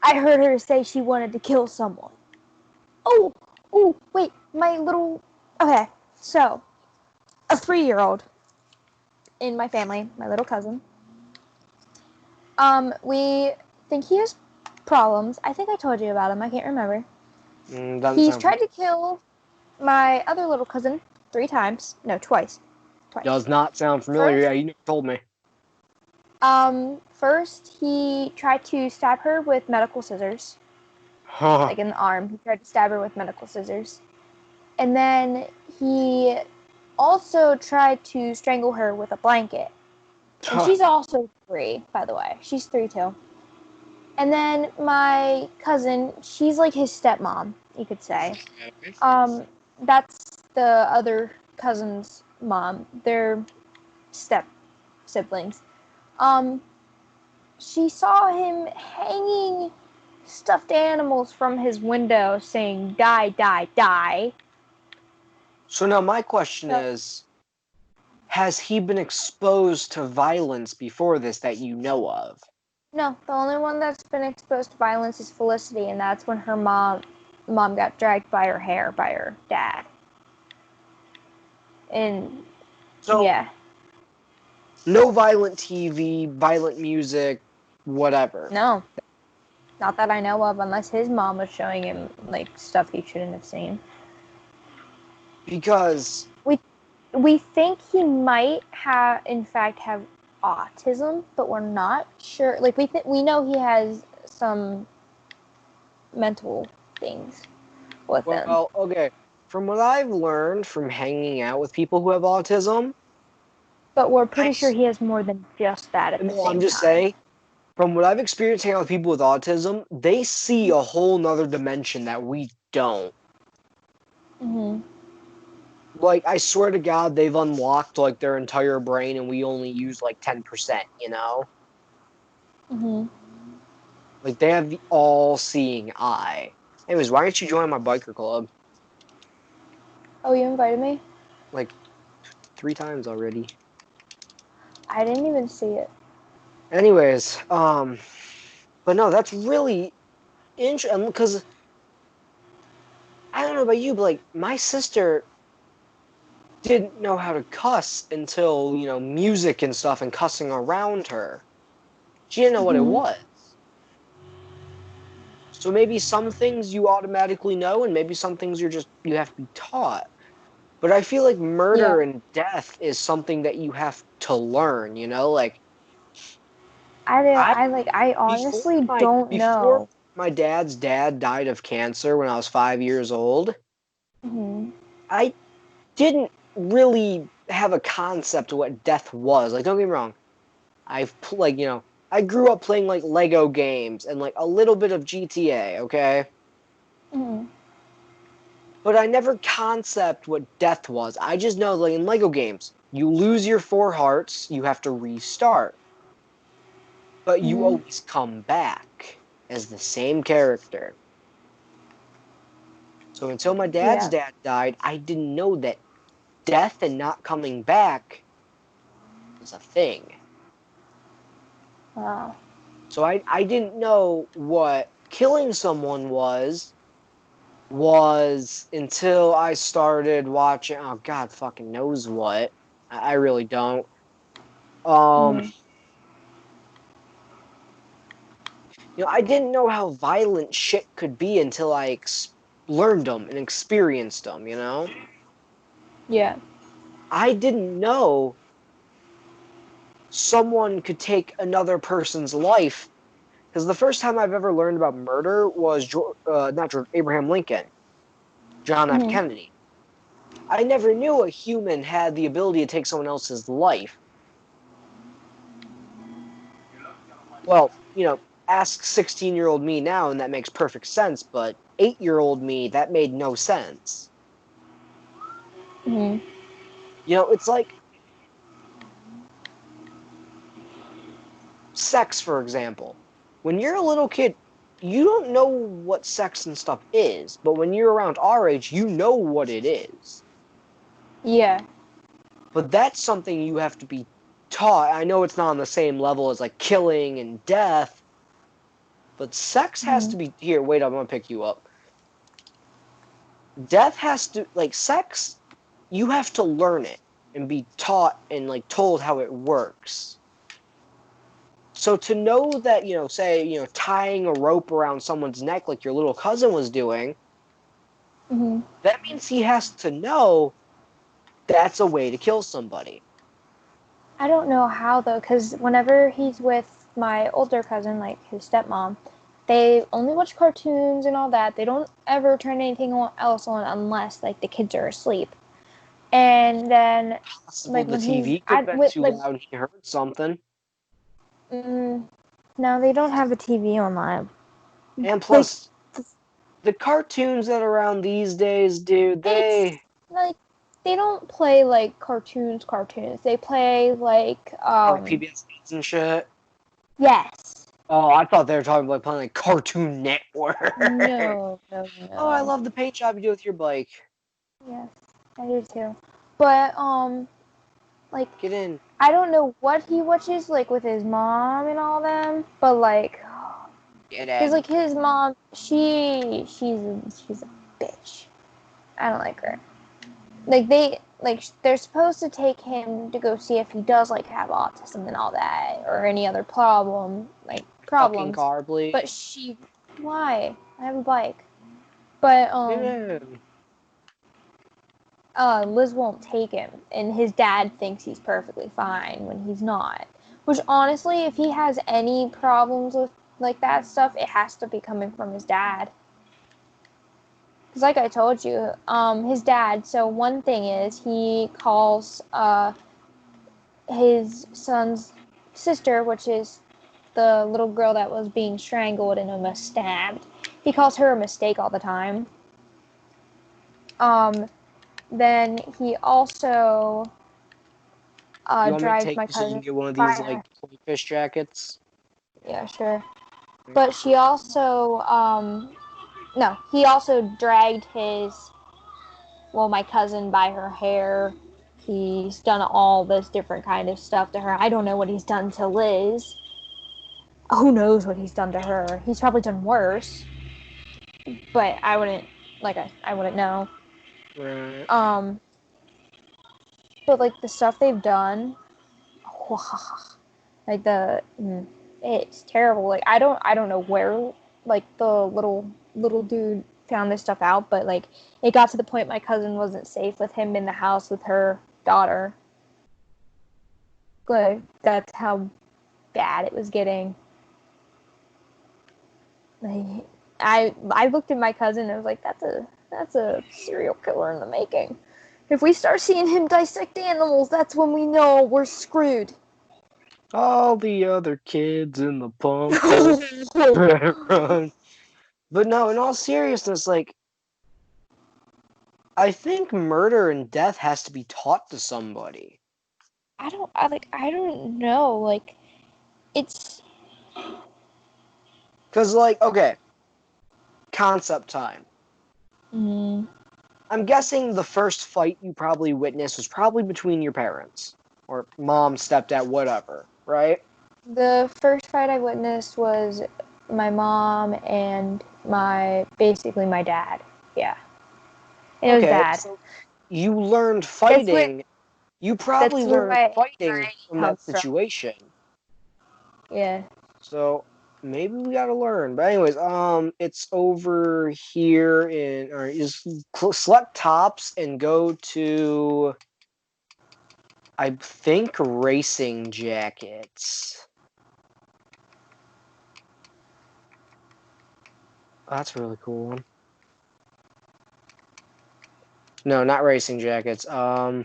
I heard her say she wanted to kill someone. Oh, oh, wait, my little. Okay, so a 3-year-old in my family, my little cousin. We think he has problems. I think I told you about him. I can't remember. Doesn't He's sound tried familiar. to kill my other little cousin 3 times. No, twice. Twice. Does not sound familiar. First, Yeah, you never told me. first he tried to stab her with medical scissors, Huh. like in the arm. He tried to stab her with medical scissors, and then he also tried to strangle her with a blanket. And she's also 3, by the way. She's 3 too. And then my cousin, she's like his stepmom, you could say. That's the other cousin's mom. They're step siblings. Um, she saw him hanging stuffed animals from his window saying, "Die, die, die." So now my question So, is, has he been exposed to violence before this that you know of? no, the only one that's been exposed to violence is Felicity, and that's when her mom got dragged by her hair by her dad. And So yeah, no violent TV, violent music, whatever. no, not that I know of, unless his mom was showing him like stuff he shouldn't have seen. Because We think he might have, in fact, have autism, but we're not sure. Like we know he has some mental things with him, well, okay, from what I've learned from hanging out with people who have autism, but we're I pretty sure he has more than just that at the no, I'm same just time. saying, from what I've experienced hanging out with people with autism, they see a whole nother dimension that we don't. Mhm. Like, I swear to God, they've unlocked like their entire brain, and we only use like 10%. You know, Mhm. like they have the all-seeing eye. Anyways, why don't you join my biker club? Oh, you invited me? Like 3 times already. I didn't even see it. Anyways, but no, that's really interesting because I don't know about you, but like my sister didn't know how to cuss until, music and stuff and cussing around her. She didn't know what it Mhm. was. So maybe some things you automatically know, and maybe some things you have to be taught. But I feel like murder Yeah. and death is something that you have to learn, Like I I before honestly my don't before know. my dad's dad died of cancer when I was 5 years old, Mhm. I didn't really have a concept of what death was. Like, don't get me wrong, I grew up playing like Lego games and like a little bit of GTA, okay? Mhm. But I never concept what death was. I just know like in Lego games, you lose your 4 hearts, you have to restart. But you Mhm. always come back as the same character. So until my dad's Yeah. dad died, I didn't know that death and not coming back was a thing. Wow. So I didn't know what killing someone was until I started watching. Oh God, fucking knows what. I really don't. Um, Mhm. I didn't know how violent shit could be until I learned them and experienced them. Yeah. I didn't know someone could take another person's life because the first time I've ever learned about murder was not George, Abraham Lincoln, John F. Mhm. Kennedy. I never knew a human had the ability to take someone else's life. Well, ask 16-year-old me now, and that makes perfect sense, but 8-year-old me, that made no sense. Mhm. It's like sex, for example. When you're a little kid, you don't know what sex and stuff is, but when you're around our age, you know what it is. Yeah. But that's something you have to be taught. I know it's not on the same level as like killing and death, but sex has to Mhm. be here. Wait, I'm gonna pick you up. Death has to like sex. You have to learn it and be taught and like told how it works. So to know that say tying a rope around someone's neck like your little cousin was doing, Mhm. that means he has to know that's a way to kill somebody. I don't know how though, because whenever he's with my older cousin, like his stepmom, they only watch cartoons and all that. They don't ever turn anything else on unless like the kids are asleep. And then, Possible like the when he's TV could have at been with too like, loud and he heard something. no, they don't have a TV online. And Like, plus, the cartoons that are around these days, dude, it's they like they don't play like cartoons. They play like are like PBS Kids and shit. yes. Oh, I thought they were talking about playing like Cartoon Network. No, no, Oh, I no. love the paint job you do with your bike. Yes, I do too. But like Get in. I don't know what he watches like with his mom and all them, but like, Get cause in. like his mom, she's a bitch. I don't like her. Like they're supposed to take him to go see if he does like have autism and all that or any other Fucking problems, car, but please. why? I have a bike. But Get in. Liz won't take him, and his dad thinks he's perfectly fine when he's not. Which honestly, if he has any problems with like that stuff, it has to be coming from his dad. Because like I told you, his dad. So one thing is he calls his son's sister, which is the little girl that was being strangled and almost stabbed. He calls her a mistake all the time. Um, then he also You want me to drives take my you so you can cousin get one of by these like her. koi fish jackets? Yeah, sure. But she also, no, he also dragged my cousin by her hair. He's done all this different kind of stuff to her. I don't know what he's done to Liz. Who knows what he's done to her? He's probably done worse, but I wouldn't, I wouldn't know. Right. Um, but like the stuff they've done, like it's terrible. Like I don't know where like the little dude found this stuff out, but like it got to the point my cousin wasn't safe with him in the house with her daughter. Like that's how bad it was getting. Like I looked at my cousin and I was like, that's a serial killer in the making. If we start seeing him dissect animals, that's when we know we're screwed. All the other kids in the pumpkin run. But no, in all seriousness, like I think murder and death has to be taught to somebody. I don't know. Like it's Cause like, okay, concept time. mm, I'm guessing the first fight you probably witnessed was probably between your parents. Or mom, stepdad, whatever, right? the first fight I witnessed was my mom and basically my dad. Yeah. And it was Okay, bad. so you learned That's where fighting. You probably that's where learned my fighting anxiety from that comes from. situation. Yeah. So maybe we gotta learn. But anyways, it's over here in, or just select tops and go to, I think, racing jackets. Oh, that's a really cool one. No, not racing jackets. I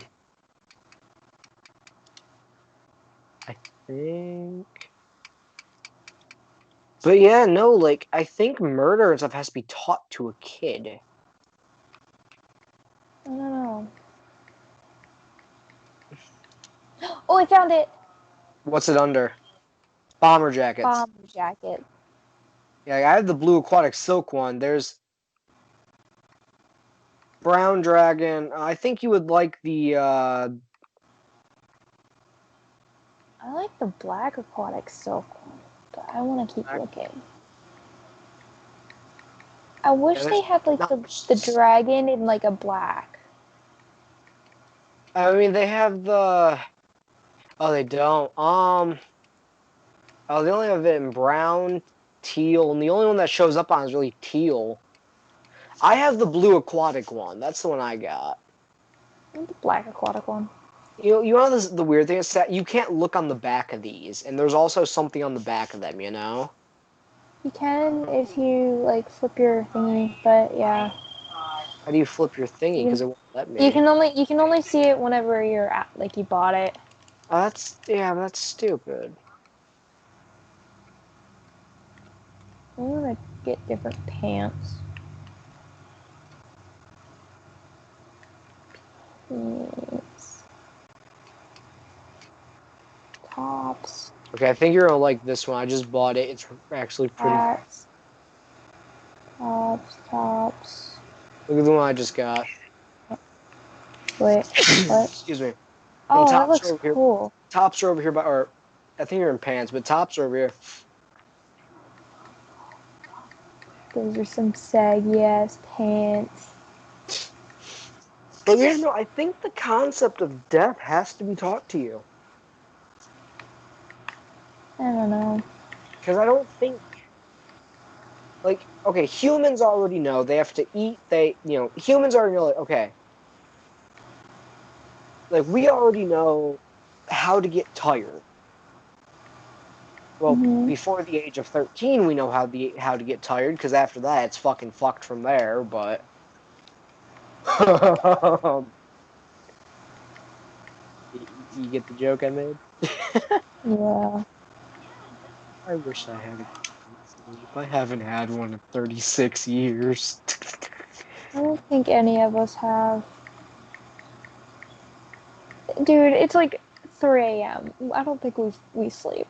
think. But yeah, no, like I think murder and stuff has to be taught to a kid. I don't know. Oh, I found it. What's it under? Bomber jackets. Bomber jacket. Yeah, I have the blue aquatic silk one. There's brown dragon. I think you would like the I like the black aquatic silk one, but I want to keep black. looking. I Yeah, wish they there's had like not. the dragon in like a black. I mean, they have the. Oh, they don't. Oh, they only have it in brown, teal, and the only one that shows up on is really teal. I have the blue aquatic one. That's the one I got. The black aquatic one. You know the weird thing is that you can't look on the back of these, and there's also something on the back of them. You know. You can if you like flip your thingy, but yeah. How do you flip your thingy? You Because can it won't let you me. can only see it whenever you're at like you bought it. That's stupid. I want to get different pants. Pants. Tops. Okay, I think you're gonna like this one. I just bought it. It's actually pretty. Hats. Tops. Look at the one I just got. Wait, what? Excuse me. And Oh, that tops are looks over here. cool. Tops are over here, or I think you're in pants, but tops are over here. Those are some saggy ass pants. But yeah, no, I think the concept of death has to be taught to you. I don't know. Because I don't think, like, okay, humans already know they have to eat. Humans already know, like, okay, like, we already know how to get tired. Well, Mhm. before the age of 13, we know how to get tired, because after that, it's fucking fucked from there, but. You get the joke I made? Yeah. I wish I had a good sleep. I haven't had one in 36 years. I don't think any of us have. Dude, it's like 3 a.m. I don't think we sleep.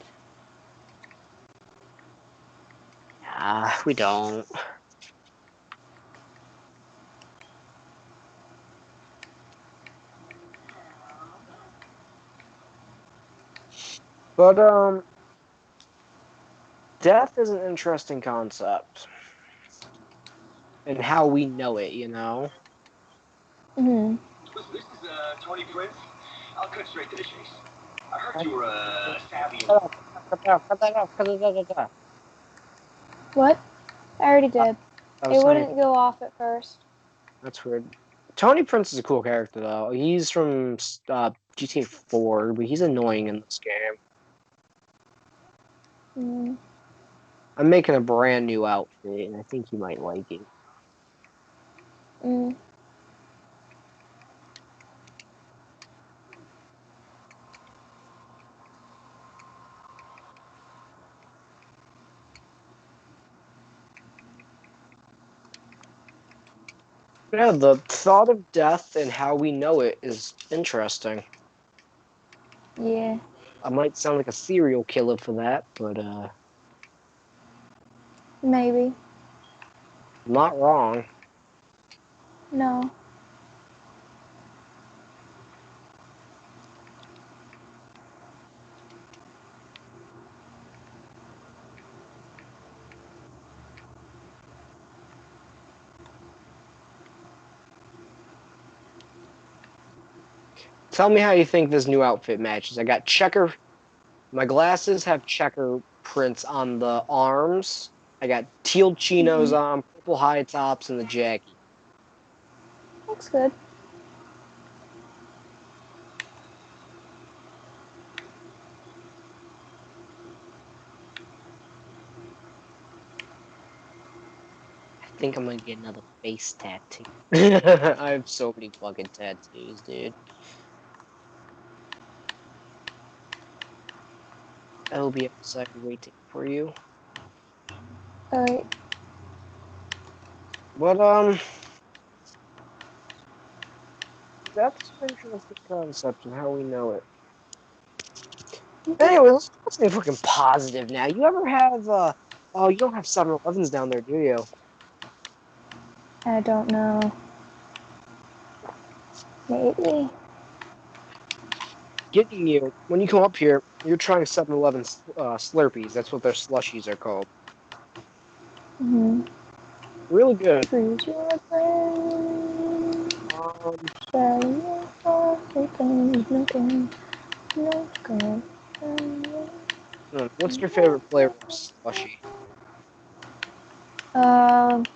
Ah, we don't. But death is an interesting concept and how we know it, you know? Mhm. This is Tony Prince. I'll cut straight to the chase. I heard Cut you were savvy. that off, cut that off, cut that off, cut that off. What? I already did. I It was telling you, wouldn't go off at first. that's weird. Tony Prince is a cool character, though. He's from GTA 4, but he's annoying in this game. Mm. I'm making a brand new outfit, and I think you might like it. Mm. Yeah, the thought of death and how we know it is interesting. Yeah. I might sound like a serial killer for that, but Maybe. I'm not wrong. No. Tell me how you think this new outfit matches. I got checker. My glasses have checker prints on the arms. I got teal chinos Mhm. on, purple high tops, and the jacket. Looks good. I think I'm gonna get another face tattoo. I have so many fucking tattoos, dude. I will be outside waiting for you. Alright. But that's an interesting concept and how we know it. Okay. Anyway, let's do something fucking positive now. You ever have oh, you don't have 7-Elevens down there, do you? I don't know. Maybe. Getting you when you come up here, you're trying 7-Eleven Slurpees. That's what their slushies are called. Mhm. Really good. Choose your friend. Um, Share your heart. No pain. No good. what's your favorite flavor of slushie? Um,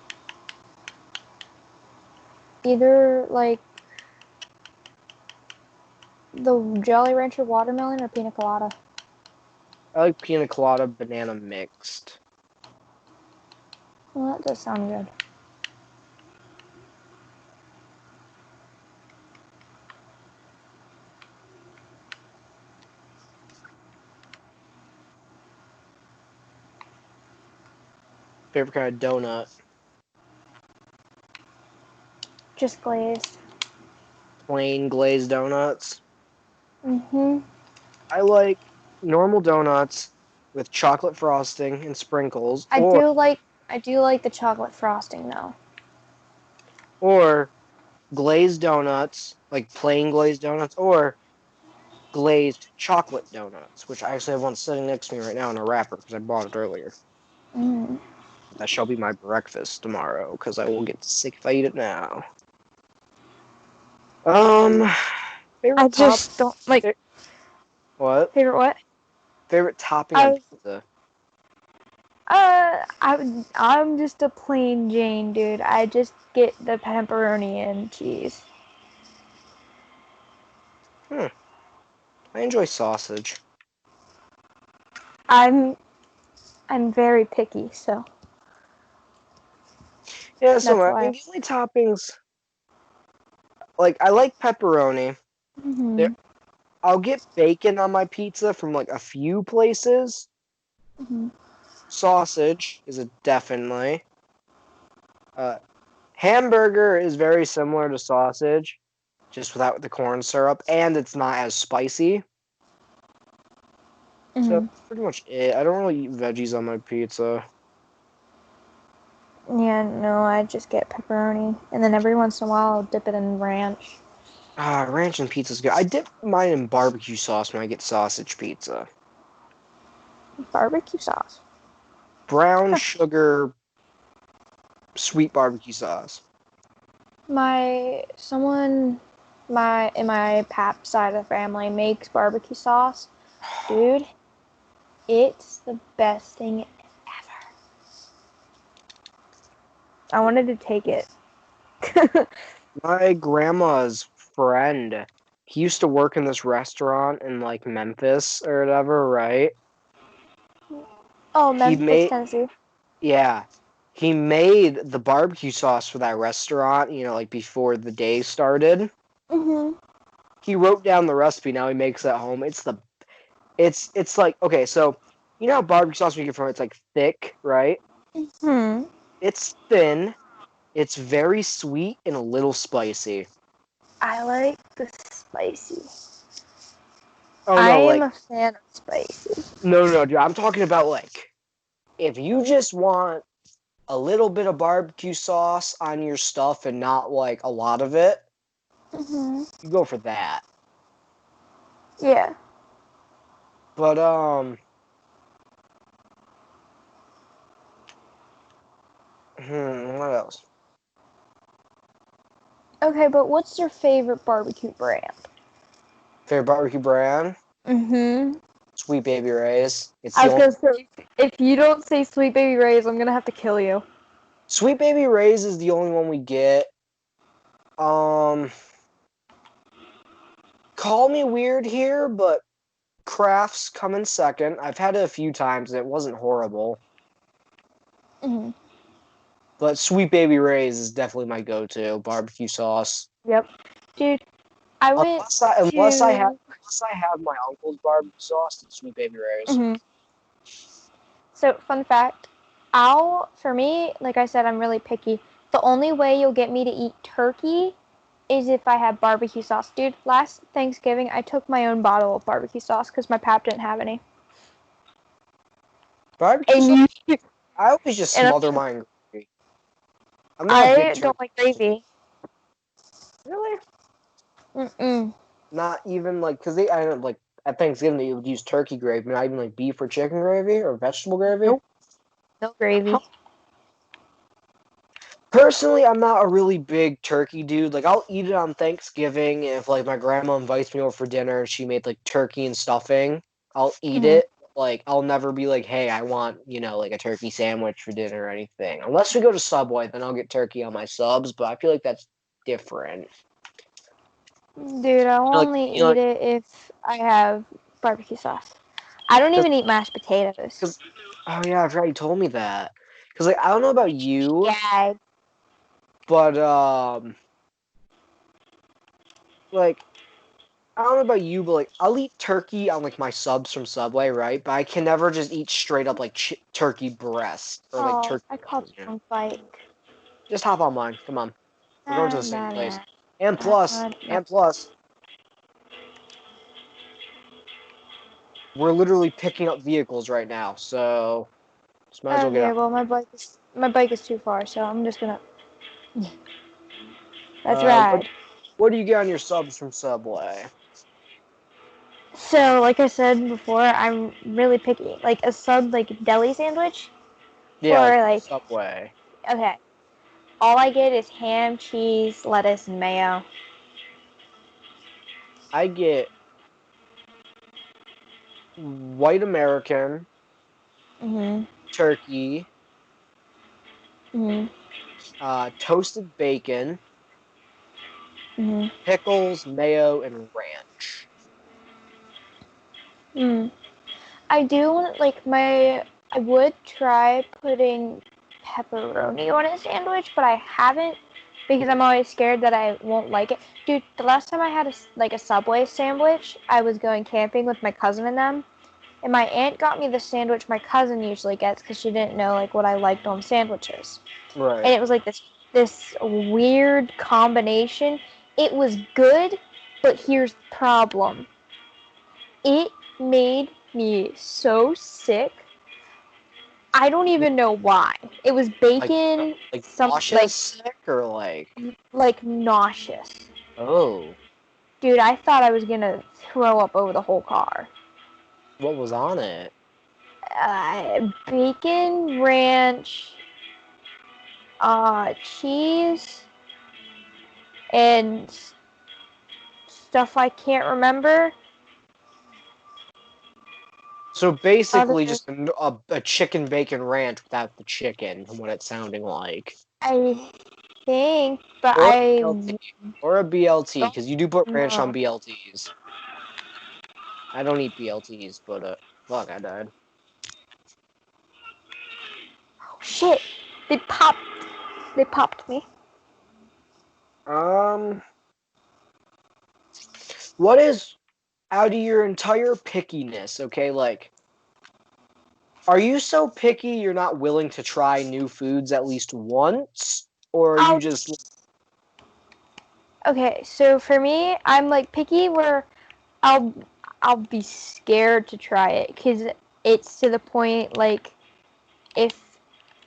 either like the Jolly Rancher watermelon or pina colada. I like pina colada banana mixed. Well, that does sound good. Favorite kind of donut? Just glazed. Plain glazed donuts. Mhm. I like normal donuts with chocolate frosting and sprinkles, I do like the chocolate frosting though. or glazed donuts, like plain glazed donuts, or glazed chocolate donuts, which I actually have one sitting next to me right now in a wrapper because I bought it earlier. Mm. That shall be my breakfast tomorrow because I will get sick if I eat it now. Um, I favorite top. just don't like What? favorite what? Favorite topping on I pizza? I'm just a plain Jane, dude. I just get the pepperoni and cheese. Hmm. I enjoy sausage. I'm I'm very picky, so Yeah, so that's I mean, why. the only toppings, like, I like pepperoni. There, Mhm. I'll get bacon on my pizza from like a few places. Mhm. Sausage is a definitely. Uh, Hamburger is very similar to sausage, just without the corn syrup, and it's not as spicy. So Mhm. that's pretty much it. I don't really eat veggies on my pizza. Yeah, no, I just get pepperoni, and then every once in a while I'll dip it in ranch. Ranch and pizza's good. I dip mine in barbecue sauce when I get sausage pizza. Barbecue sauce. Brown sugar, sweet barbecue sauce. Someone in my pap side of the family makes barbecue sauce. Dude, it's the best thing ever. I wanted to take it. My grandma's friend, he used to work in this restaurant in like Memphis or whatever, right? Oh, He Memphis, made, Tennessee. yeah, he made the barbecue sauce for that restaurant, like before the day started. Mhm. He wrote down the recipe. Now he makes it at home. It's like, okay, so you know how barbecue sauce we get from it's like thick, right? Hmm. It's thin. It's very sweet and a little spicy. I like the spicy. Oh I no, am like a fan of spicy. no, dude. I'm talking about like if you just want a little bit of barbecue sauce on your stuff and not like a lot of it, Mhm. you go for that. Yeah. But what else? Okay, but what's your favorite barbecue brand? Favorite barbecue brand? Mhm. Sweet Baby Ray's. It's I the was only gonna say, if you don't say Sweet Baby Ray's, I'm gonna have to kill you. Sweet Baby Ray's is the only one we get. Um, call me weird here, but Kraft's come in second. I've had it a few times. And it wasn't horrible, Mhm. but Sweet Baby Ray's is definitely my go-to barbecue sauce. Yep. Dude, I went to. Unless I have my uncle's barbecue sauce, it's Sweet Baby Ray's. Mhm. So, fun fact, for me, like I said, I'm really picky. The only way you'll get me to eat turkey is if I have barbecue sauce. Dude, last Thanksgiving, I took my own bottle of barbecue sauce because my pap didn't have any. Barbecue sauce. And you, I always just and smother mine in gravy. I'm not a big I don't turkey like person. gravy. Really? Mm-mm. Not even like because I don't like at Thanksgiving they would use turkey gravy, not even like beef or chicken gravy or vegetable gravy. Nope, no gravy. Personally, I'm not a really big turkey dude. Like, I'll eat it on Thanksgiving if, like, my grandma invites me over for dinner and she made, like, turkey and stuffing. I'll eat Hmm. it. Like, I'll never be like, hey, I want, like, a turkey sandwich for dinner or anything. Unless we go to Subway, then I'll get turkey on my subs, but I feel like that's different. Dude, I'll only eat Like, it if I have barbecue sauce. I don't even eat mashed potatoes. because, oh, yeah, I forgot you told me that. Because, like, I don't know about you, Yeah. but, like, I don't know about you, but like I'll eat turkey on like my subs from Subway, right? But I can never just eat straight up like turkey breast or like Oh, turkey. I caught You know? some bike. Just hop on mine. Come on, we're going to Nah, the same nah, place. nah, And nah, plus, nah, nah. and plus, we're literally picking up vehicles right now, so just might as well get Okay, out. well my bike is too far, so I'm just gonna let's What ride. what do you get on your subs from Subway? So, like I said before, I'm really picky. Like a sub, like deli sandwich, Yeah, or like like Subway. okay, all I get is ham, cheese, lettuce, and mayo. I get white American, Mhm. turkey, Mhm. toasted bacon, Mhm. pickles, mayo, and ranch. Mm. I do like my. I would try putting pepperoni on a sandwich, but I haven't because I'm always scared that I won't like it. Dude, the last time I had like a Subway sandwich, I was going camping with my cousin and them, and my aunt got me the sandwich my cousin usually gets because she didn't know like what I liked on sandwiches, and Right. it was like this weird combination. It was good, but here's the problem. It made me so sick. I don't even know why. It was Like bacon, like some nauseous sick or like like nauseous. oh, Dude, I thought I was gonna throw up over the whole car. what was on it? Bacon, ranch, cheese, and stuff I can't remember. So Other, basically just a chicken bacon ranch without the chicken, from what it's sounding like. I think, but Or a I BLT. Or a BLT, don't because you do put ranch on know. BLTs. I don't eat BLTs, but fuck, I died. Oh, shit! They popped. They popped me. Um, what is out of your entire pickiness? Okay, like, are you so picky you're not willing to try new foods at least once, or are you I'll just Okay, so for me, I'm like picky where I'll I'll be scared to try it because it's to the point like if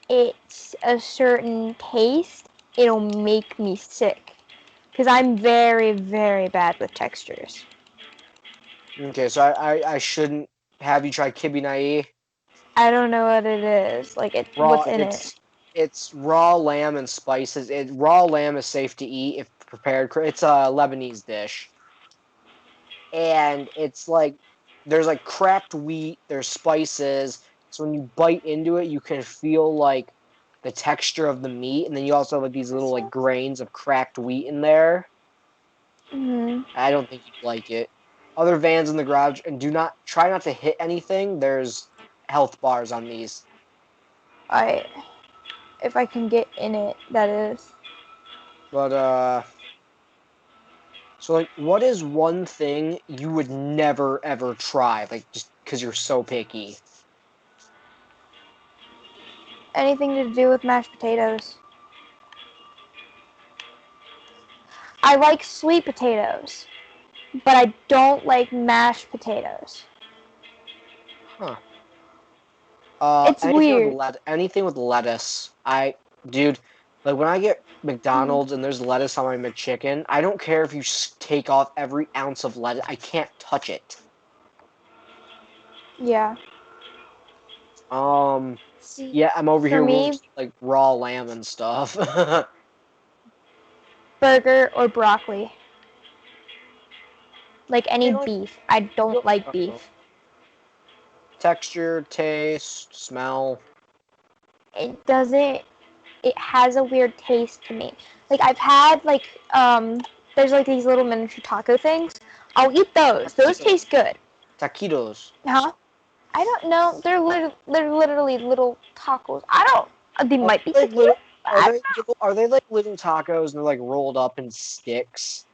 it's a certain taste, it'll make me sick because I'm very bad with textures. okay? So I shouldn't have you try kibinai. I don't know what it is. Like Raw, what's in it? it's raw lamb and spices. Raw lamb is safe to eat if prepared. It's a Lebanese dish, and it's like there's like cracked wheat. There's spices. So when you bite into it, you can feel like the texture of the meat, and then you also have like these little like grains of cracked wheat in there. Hmm. I don't think you'd like it. Other vans in the garage, and do not try not to hit anything. There's health bars on these. I if I can get in it, that is. But so like, what is one thing you would never ever try, like just because you're so picky? Anything to do with mashed potatoes. I like sweet potatoes, but I don't like mashed potatoes. Huh? It's Anything with weird. anything with lettuce. Dude, like when I get Mhm. McDonald's and there's lettuce on my McChicken, I don't care if you take off every ounce of lettuce. I can't touch it. Yeah. Um, See, yeah, I'm over for here willing me, to eat, like raw lamb and stuff. burger or broccoli. Like You any know, like beef. I you don't like beef. texture, taste, smell. It doesn't. It has a weird taste to me. Like I've had there's like these little miniature taco things. I'll eat those. Those Taquitos. taste good. Taquitos. Huh? I don't know. They're literally little tacos. I don't. They Are might be they like taquitos. little? Are I they don't know. little? Are they like little tacos and they're like rolled up in sticks?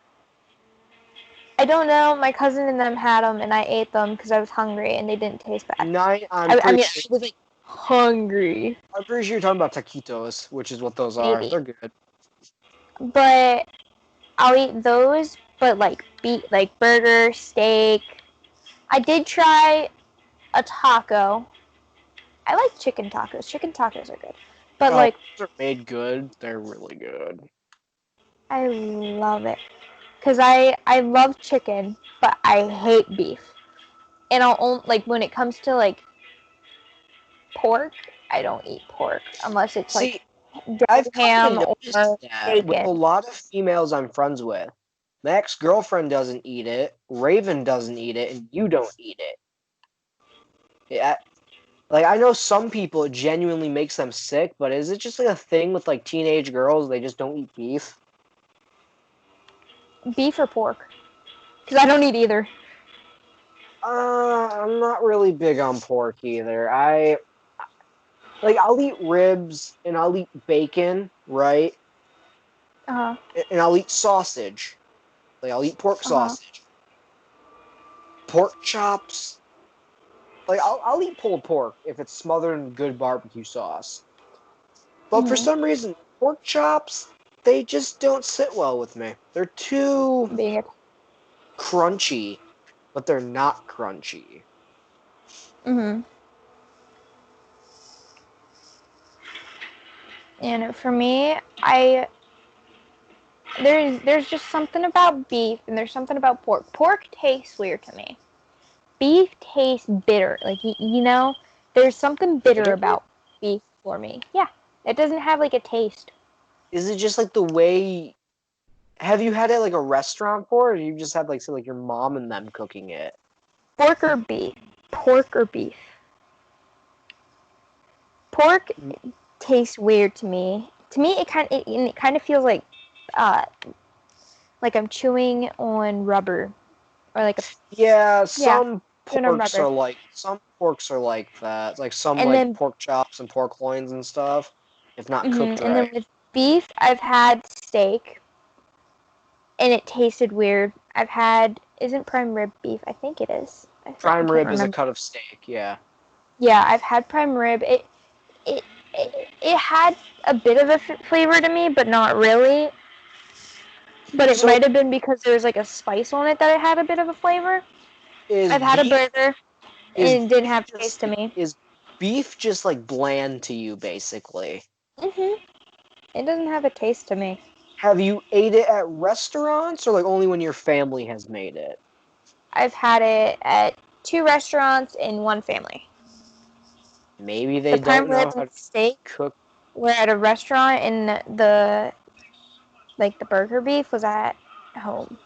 I don't know. My cousin and them had them, and I ate them because I was hungry, and they didn't taste bad. I'm I pretty mean, sure. I was like hungry, I'm pretty sure you're talking about taquitos, which is what those are. maybe, They're good. but I'll eat those. But like burger, steak. I did try a taco. I like chicken tacos. Chicken tacos are good, but Oh, like those are made good. They're really good. I love it because I love chicken, but I hate beef. And I'll only like when it comes to like pork, I don't eat pork unless it's like See, deli I've kind ham of noticed or that with a bacon. lot of females I'm friends with. My ex-girlfriend doesn't eat it, Raven doesn't eat it, and you don't eat it. Yeah, like I know some people it genuinely makes them sick, but is it just like a thing with like teenage girls? They just don't eat beef. Beef or pork? Because I don't eat either. I'm not really big on pork either. I'll eat ribs and I'll eat bacon, right? Uh And I'll eat sausage. Like I'll eat pork huh. sausage, pork chops. Like I'll eat pulled pork if it's smothered in good barbecue sauce. But for Mhm. some reason, pork chops they just don't sit well with me. They're too Being a crunchy, but they're not crunchy. mhm. And for me, I there's just something about beef and there's something about pork. Pork tastes weird to me. Beef tastes bitter. Like you know, there's something bitter Bitter? about beef for me. Yeah, it doesn't have like a taste. Is it just like the way? Have you had it like a restaurant before, or you just had like say like your mom and them cooking it? Pork or beef? Pork or beef? Pork tastes weird to me. To me, it kind of feels uh, like I'm chewing on rubber or like a Yeah, yeah, chewing on rubber. some porks are like that. Like some And like then pork chops and pork loins and stuff, if not cooked right. with beef, I've had steak and it tasted weird. I've had isn't prime rib beef? I think it is. I Prime can't rib is a remember. cut of steak, yeah. Yeah, I've had prime rib. It had a bit of a flavor to me, but not really. But it So might have been because there was like a spice on it that it had a bit of a flavor. is I've had a beef burger is and it didn't beef have just taste to me. is beef just like bland to you basically? Mhm. It doesn't have a taste to me. Have you ate it at restaurants or like only when your family has made it? I've had it at 2 restaurants in one family. Maybe The they prime don't rib know how and to steak cook. were at a restaurant, and the burger beef was at home.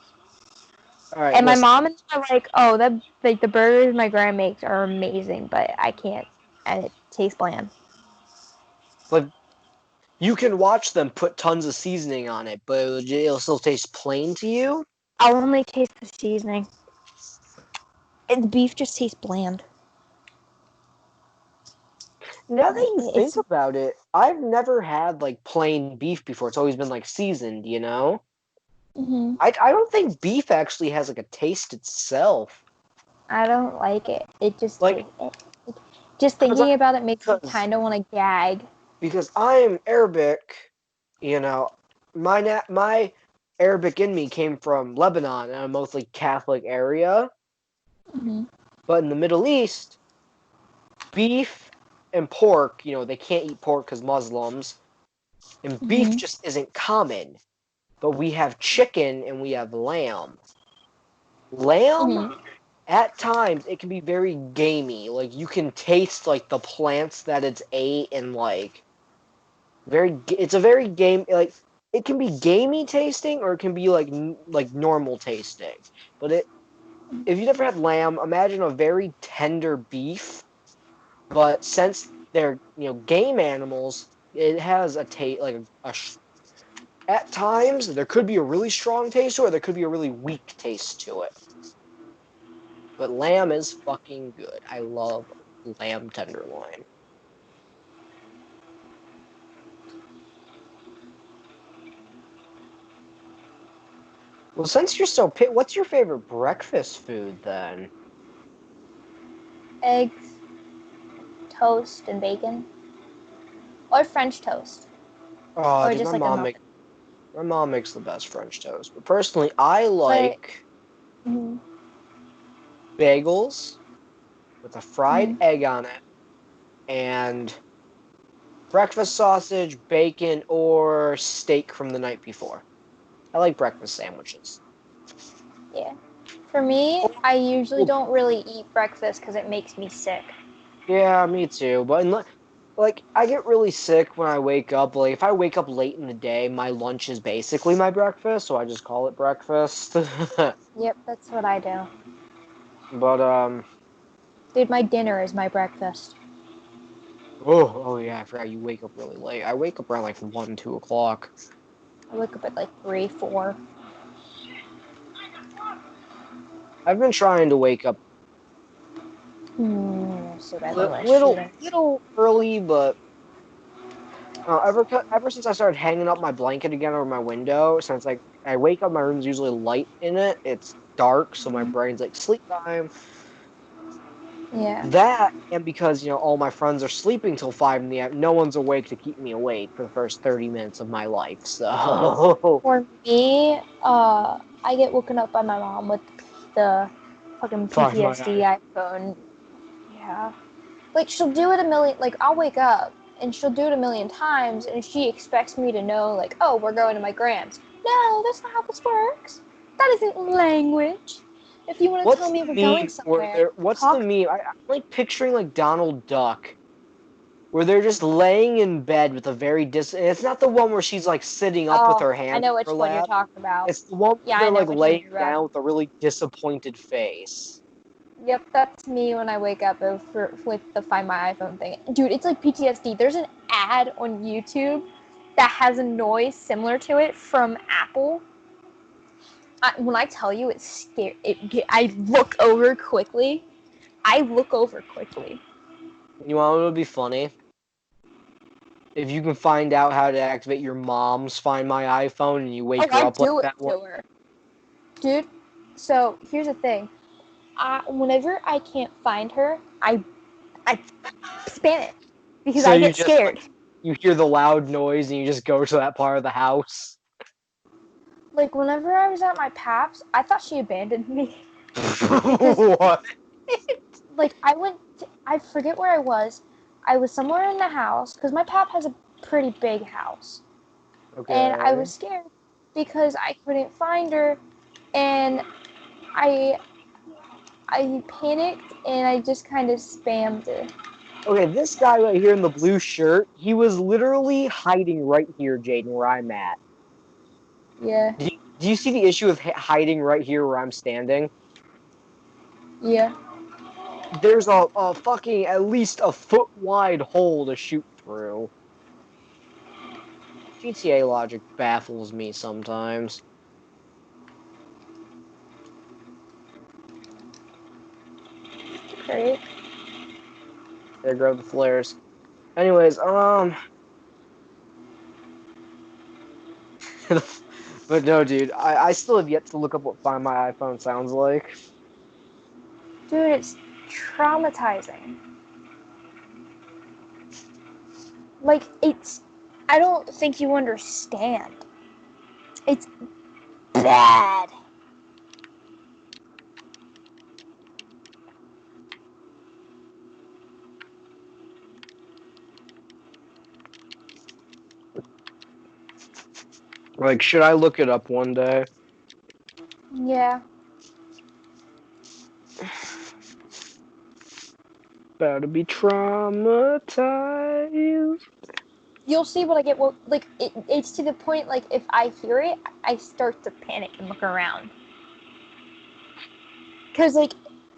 All right, And my listen. mom and them are like, "Oh, that like the burgers my grand makes are amazing, but I can't, and it tastes bland." Like you can watch them put tons of seasoning on it, but it'll still taste plain to you. I'll only taste the seasoning, and the beef just tastes bland. Now that you think It's about it, I've never had like plain beef before. It's always been like seasoned, you know? hmm I don't think beef actually has like a taste itself. I don't like it. It just Like, tastes. Just cause I, thinking about it makes me cause kind of want to gag. because I'm Arabic, you know, my Arabic in me came from Lebanon, and a mostly Catholic area. hmm But in the Middle East, beef and pork, they can't eat pork because Muslims, and beef hmm just isn't common. But we have chicken and we have lamb. Lamb, hmm at times, it can be very gamey. Like you can taste like the plants that it's ate, and like it's a very game like it can be gamey tasting or it can be like normal tasting. But if you never had lamb, imagine a very tender beef. But since they're game animals, it has a taste like at times there could be a really strong taste to it, or there could be a really weak taste to it. But lamb is fucking good. I love lamb tenderloin. Well, since you're so what's your favorite breakfast food then? Eggs, toast, and bacon, or French toast, Oh, or dude, just like a muffin. my mom makes the best French toast. But personally, I But like mm, bagels with a fried mm, egg on it and breakfast sausage, bacon, or steak from the night before. I like breakfast sandwiches. yeah. For me, Oh, I usually oh, don't really eat breakfast because it makes me sick. yeah, me too. But like, I get really sick when I wake up. Like, if I wake up late in the day, my lunch is basically my breakfast, so I just call it breakfast. Yep, that's what I do. But Dude, my dinner is my breakfast. oh yeah, I forgot you wake up really late. I wake up around like 1, 2 o'clock. I wake up at like 3, 4. I've been trying to wake up So bad, little shooter. little early, but ever since I started hanging up my blanket again over my window, since like I wake up, my room's usually light in it. It's dark, so my brain's like sleep time. Yeah. That and because all my friends are sleeping till 5 in the afternoon, no one's awake to keep me awake for the first 30 minutes of my life. So For me, I get woken up by my mom with the fucking find my PTSD iPhone. Yeah. Like, she'll do it a million, like, I'll wake up and she'll do it a million times and she expects me to know, like, oh, we're going to my grams. No, that's not how this works. That isn't language. If you want to tell What's me the we're going meme where somewhere, they're what's the talk. meme? I'm like picturing like Donald Duck where they're just laying in bed with a very it's not the one where she's like sitting up with Oh, her I hands know in which her one you're lap. talking about. It's the one where Yeah, I they're know like which one laying you're about. down with a really disappointed face. Yep, that's me when I wake up with the Find My iPhone thing. Dude, it's like PTSD. There's an ad on YouTube that has a noise similar to it from Apple. When I tell you it's scary, I look over quickly. I look over quickly. You want what would be funny? If you can find out how to activate your mom's Find My iPhone and you Oh, wake her I up like do it that one. to her. Dude, so here's the thing. Whenever I can't find her, I spam it because So I you get just scared. like you hear the loud noise and you just go to that part of the house. Like whenever I was at my pap's, I thought she abandoned me because What? like I forget where I was. I was somewhere in the house because my pap has a pretty big house, and I Okay. was scared because I couldn't find her, and I I panicked and I just kind of spammed it. Okay, this guy right here in the blue shirt, he was literally hiding right here, Jaden, where I'm at. Yeah, Do you see the issue with hiding right here where I'm standing? yeah. There's a fucking at least a foot wide hole to shoot through. GTA logic baffles me sometimes. Great. There go the flares. Anyways, but no, dude, I still have yet to look up what Find My iPhone sounds like. Dude, it's traumatizing. Like it's I don't think you understand. It's bad. Like, should I look it up one day? Yeah. About to be traumatized. You'll see what I get. Well, like it's to the point. Like if I hear it, I start to panic and look around. Cause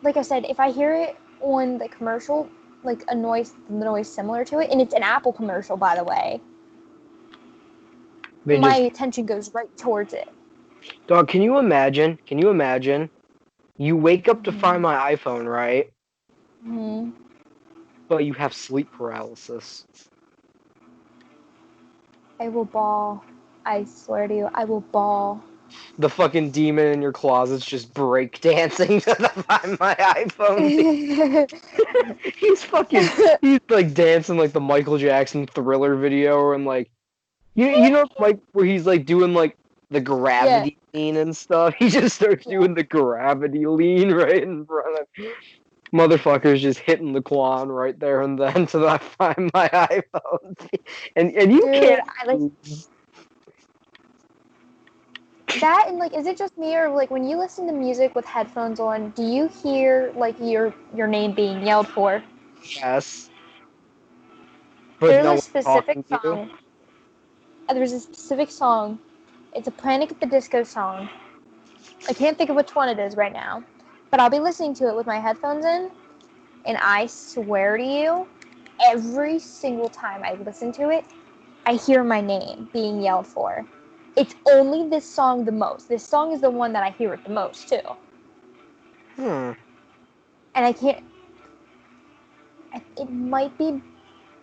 like I said, if I hear it on the commercial, like a noise similar to it, and it's an Apple commercial, by the way, They my just, attention goes right towards it. dog, can you imagine? Can you imagine? You wake up to find Mm-hmm. my iPhone, right? Mm-hmm. But you have sleep paralysis. I will bawl. I swear to you, I will bawl. The fucking demon in your closet's just breakdancing to the Find My iPhone theme. He's like dancing like the Michael Jackson Thriller video, and like you know like where he's like doing like the Yeah. gravity lean and stuff. He just starts doing the gravity lean right in front of motherfucker's just hitting the Quan right there and then to the Find My iPhone, and you Dude, can't. I like that. And like, is it just me, or like when you listen to music with headphones on, do you hear like your name being yelled for? Yes, but There's no a one's specific talking to you. song. There's a specific song. It's a Panic at the Disco song. I can't think of which one it is right now, but I'll be listening to it with my headphones in, and I swear to you, every single time I listen to it, I hear my name being yelled for. It's only this song the most. This song is the one that I hear it the most too. Hmm. And I can't. It might be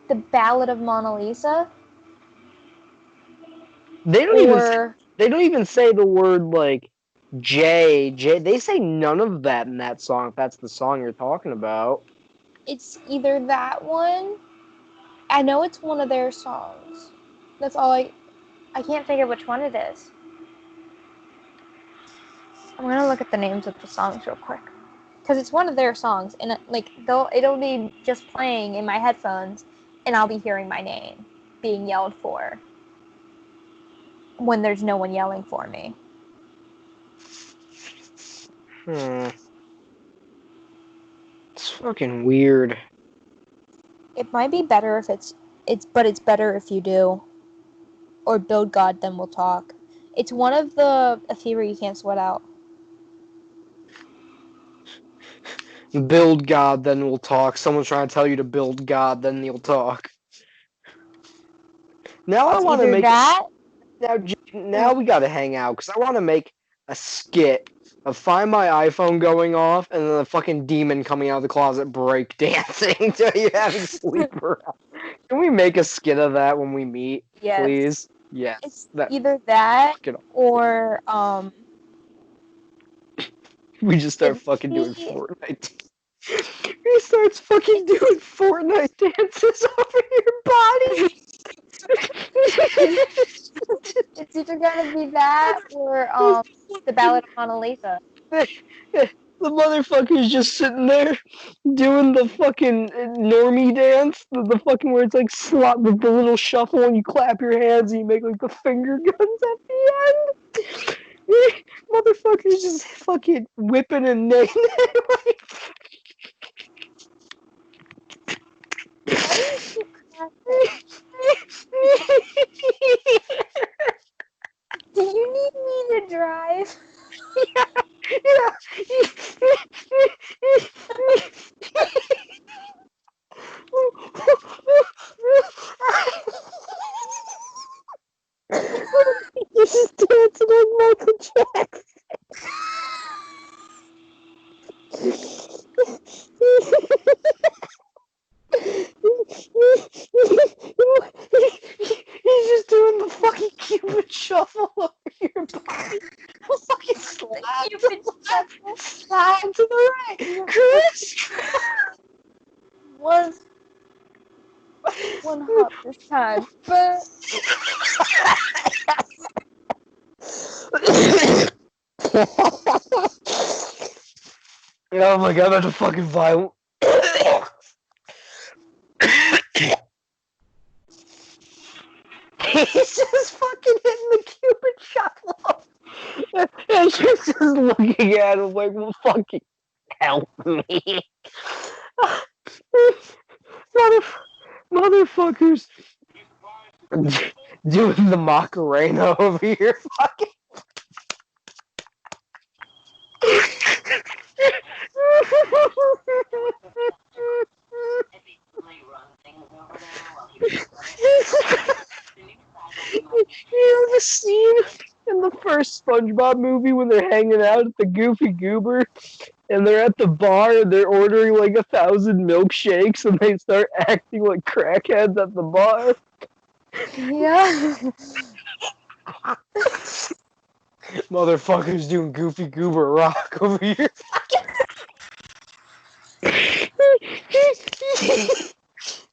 the Ballad of Mona Lisa, They don't even say, or they don't even say the word like J. They say none of that in that song. If that's the song you're talking about. it's either that one. I know it's one of their songs. That's all I can't think of which one it is. I'm gonna look at the names of the songs real quick, because it's one of their songs, and like it'll be just playing in my headphones, and I'll be hearing my name being yelled for when there's no one yelling for me. Hmm. It's fucking weird. It might be better if but it's better if you do, or Build God Then We'll Talk. It's one of the A Theory You Can't Sweat Out. Build God, then we'll talk. Someone's trying to tell you to build God, then you'll talk. Now I It's want to either make that now or we got to hang out because I want to make a skit of Find My iPhone going off and then the fucking demon coming out of the closet break dancing to you having sleeper. Can we make a skit of that when we meet, yes. please? Yes. It's That either that fucking. or We just start did fucking doing he Fortnite. He starts fucking doing Fortnite dances over your body. it's either gonna be that or the Ballad of Mona Lisa. The motherfucker's just sitting there doing the fucking normie dance, the fucking where it's like slot the little shuffle and you clap your hands and you make like the finger guns at the end. Motherfucker's just fucking whipping and nailing. Why do you keep clapping? Do you need me to drive? Yeah. You're just dancing like Michael Jackson. He's just doing the fucking Cupid shuffle over your body. Fucking The slide to Cupid the shuffle left, slide to the right. Chris! was one hop this time, but Oh my god, that's a fucking violent. He's just fucking hitting the Cupid shuffle. And she's just looking at him like, well, fucking help me. Motherfuckers doing the Macarena over here. Fucking. You know the scene in the first SpongeBob movie when they're hanging out at the Goofy Goober and they're at the bar and they're ordering like 1,000 milkshakes and they start acting like crackheads at the bar. yeah. Motherfucker's doing Goofy Goober Rock over here.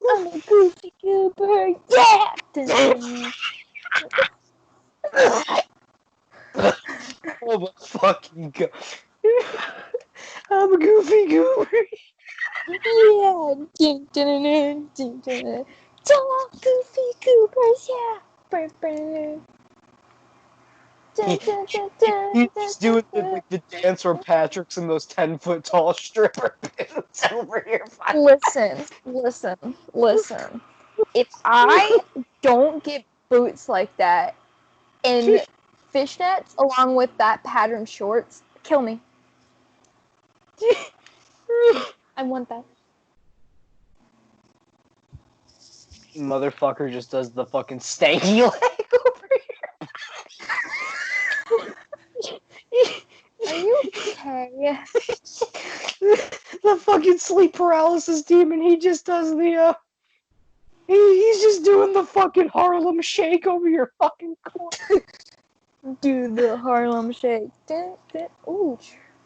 I'm a goofy goober, yeah! Dun, dun. Oh my fucking god. I'm a Goofy Goober. Yeah! Dun, dun, dun, dun, dun, dun. Talk goofy goobers, yeah! Brr, brr. Dun, dun, dun, dun, dun, He's doing dun, like the dance where Patrick's in those 10-foot tall stripper boots over here. Listen. If I don't get boots like that and fishnets along with that pattern shorts, kill me. I want that. Motherfucker just does the fucking stanky leg over Are you okay? here. The fucking sleep paralysis demon, he just does the, he's just doing the fucking Harlem Shake over your fucking corner. Do the Harlem Shake. Dun, dun. Ooh,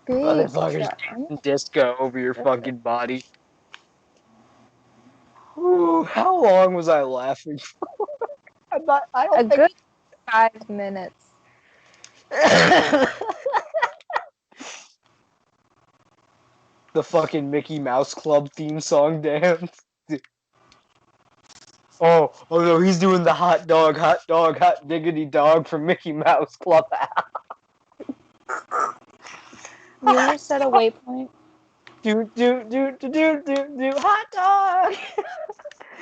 big Motherfucker's shot. disco over your fucking body. Ooh, how long was I laughing for? I A don't think... good 5 minutes. The fucking Mickey Mouse Club theme song dance. Oh no, he's doing the hot dog, hot diggity dog from Mickey Mouse Club. You want to set a waypoint? Do, hot dog!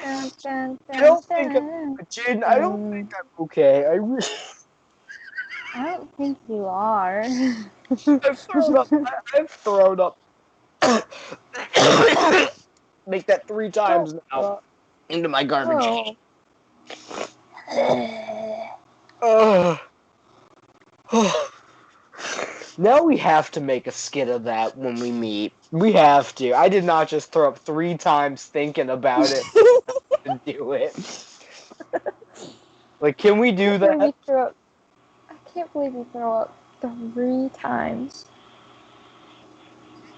Dun, dun, I dun, don't think dun. Jaden, I don't think I'm okay. I don't think you are. I've thrown up. Make that 3 times now into my garbage. Oh. Now we have to make a skit of that when we meet. We have to. I did not just throw up 3 times thinking about it to do it. Like, can we do that? I can't believe you throw up 3 times.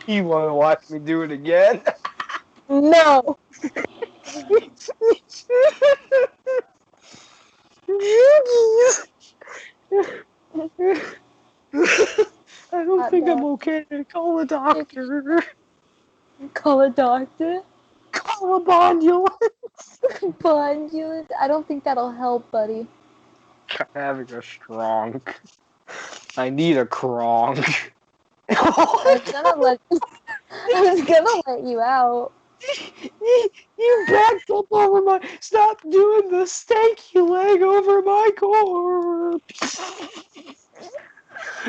You want to watch me do it again? No. I don't think I'm okay. Call a doctor. Call a doctor. Call a bondulance. Bondulance. I don't think that'll help, buddy. I'm having a strong. I need a crong. I was gonna let you out. You backed up over my. Stop doing the stanky leg over my corpse.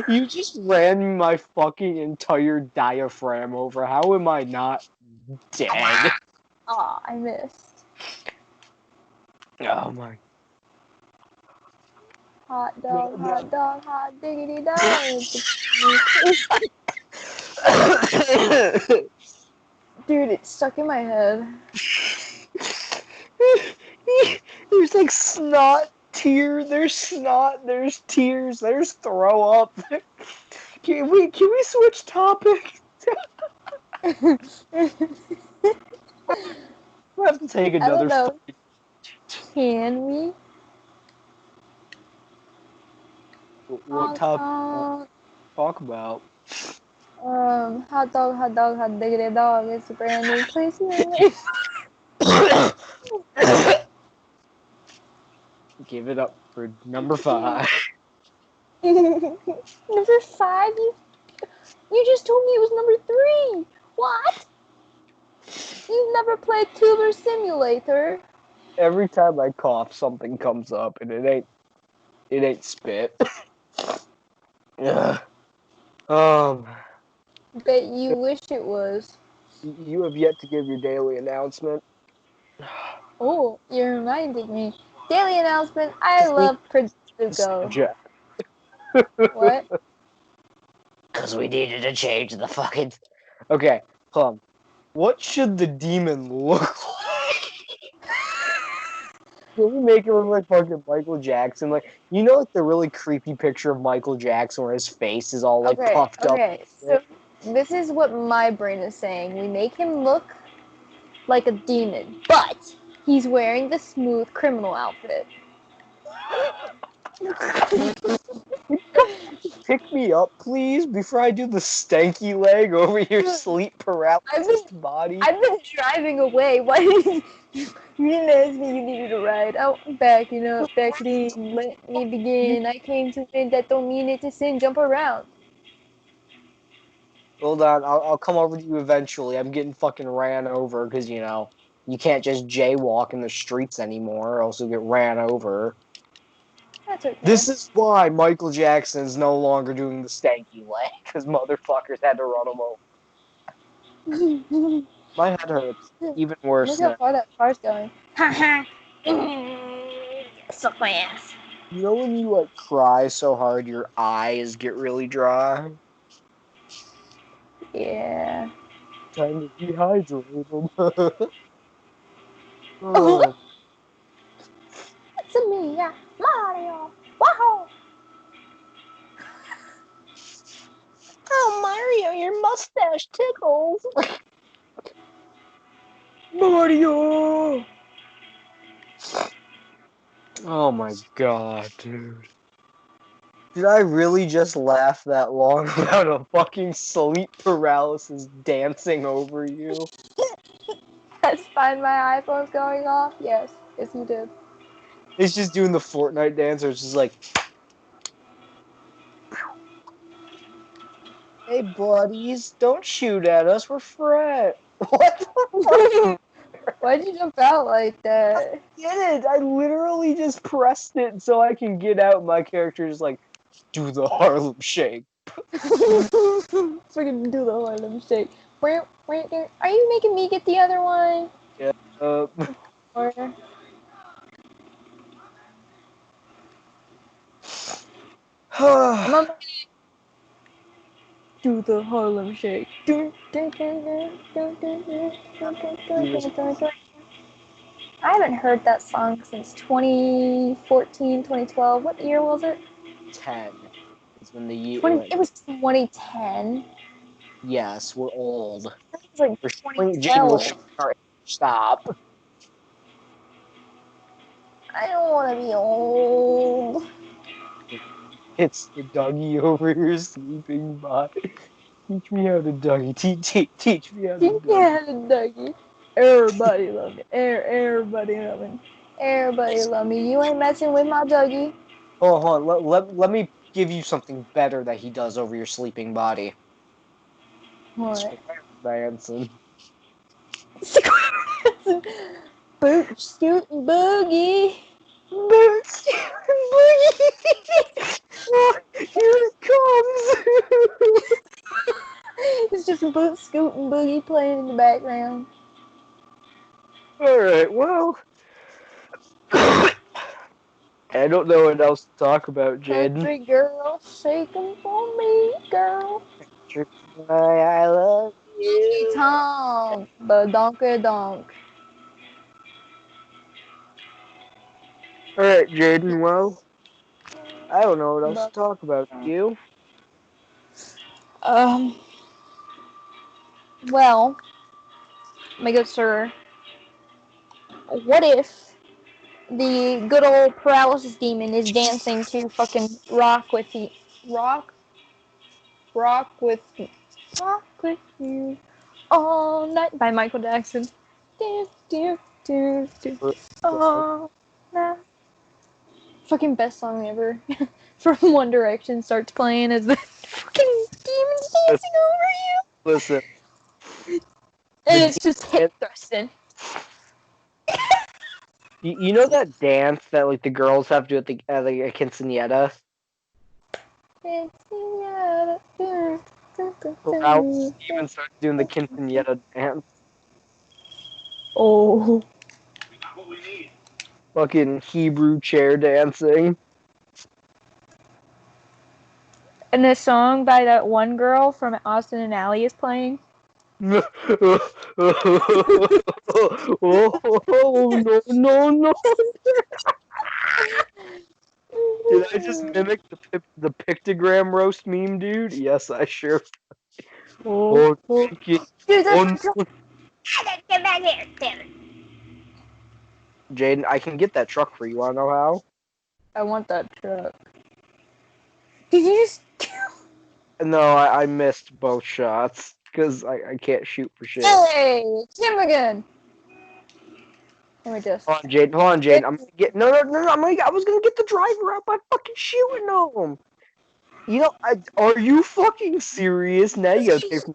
You just ran my fucking entire diaphragm over. How am I not dead? Aw, I missed. Oh my. Hot dog, hot diggity dog. Dude, it's stuck in my head. There's like snot, there's snot, there's tears, there's throw up. Can we switch topics? We'll have to take I another don't know. Can we? what topic talk about? Hot dog, hot diggity dog. It's a brand new place in me. Give it up for number 5. Number 5? You just told me it was number 3. What? You've never played Tuber Simulator. Every time I cough, something comes up, and it ain't spit. Ugh. Bet you wish it was. You have yet to give your daily announcement. Oh, you reminded me. Daily announcement. I love Purdue. What? Because we needed to change the fucking... Okay, what should the demon look like? Can we make it look like fucking Michael Jackson? Like, you know, like the really creepy picture of Michael Jackson where his face is all like Okay, puffed up. okay. So this is what my brain is saying. We make him look like a demon, but he's wearing the smooth criminal outfit. Pick me up, please, before I do the stanky leg over your sleep I've paralysis been body. I've been driving away. Why did you didn't ask me you needed a ride? Oh, backing up, backing. Let me begin. I came to win. That don't mean it to sin. Jump around. Hold on, I'll come over to you eventually. I'm getting fucking ran over because, you know, you can't just jaywalk in the streets anymore or else you'll get ran over. That's okay. This is why Michael Jackson is no longer doing the stanky leg, because motherfuckers had to run him over. My head hurts. Even worse Look how now. far that car's going. Ha ha. Suck my ass. You know when you, like, cry so hard your eyes get really dry? Yeah. Time to dehydrate them. Oh. It's a me, yeah. Mario. Wow. Oh, Mario, your mustache tickles. Mario! Oh my god, dude. Did I really just laugh that long about a fucking sleep paralysis dancing over you? That's fine. My iPhone's going off. Yes. Yes, you did. It's just doing the Fortnite dance, or it's just like, hey buddies, don't shoot at us, we're friends. What the fuck? Why'd you jump out like that? Did it? I literally just pressed it so I can get out. My character is like, do the Harlem Shake. Freaking do the Harlem Shake. Are you making me get the other one? Yeah. Or I'm on my do the Harlem Shake. I haven't heard that song since 2014, 2012. What year was it? 10 is when the year. 20. It was 2010. Yes, we're old. It was like We're showing, Jade, we're 2012. showing our age. Stop. I don't want to be old. It's the Dougie over here sleeping by. Teach me how to Dougie. Teach me how to Dougie. Yeah, Dougie. Everybody love me. Everybody love me. Everybody love me. You ain't messing with my Dougie. Hold on. Let me give you something better that he does over your sleeping body. What? Square dancing. Boot scoot boogie. Boots! Boogie! Here it comes! It's just boot scoot and boogie playing in the background. Alright, well. I don't know what else to talk about, Jaden. Country girl, shake 'em for me, girl. I love Honky you. tonk, badonka donk. Alright, Jaden, well, I don't know what else to But, talk about. You? um, well, my good sir, what if the good old paralysis demon is dancing to fucking rock, rock with, rock with you all night by Michael Jackson. Do, do, do, do, all night. Fucking best song ever. From One Direction starts playing as the fucking demons dancing Listen, over you. the And it's just hip dance, thrusting. you know that dance that like the girls have to do at the quinceanera? Ralph even started doing the quinceanera dance. Oh. What we need. Fucking Hebrew chair dancing. And the song by that one girl from Austin and Ally is playing. Oh, no, no, no. Did I just mimic the pictogram roast meme, dude? Yes, I sure. Oh, thank you. Dude, Oh, that's my truck. no. Get back here, damn it. Jaden, I can get that truck for you. Wanna know how? I want that truck. Did you just kill? No, I missed both shots because I can't shoot for shit. Hey, it's him again. Let me just. Hold on, Jaden. Hold on, Jaden. I'm gonna get no. I was gonna get the driver out by fucking shooting him. You know, are you fucking serious? Now you gotta pay for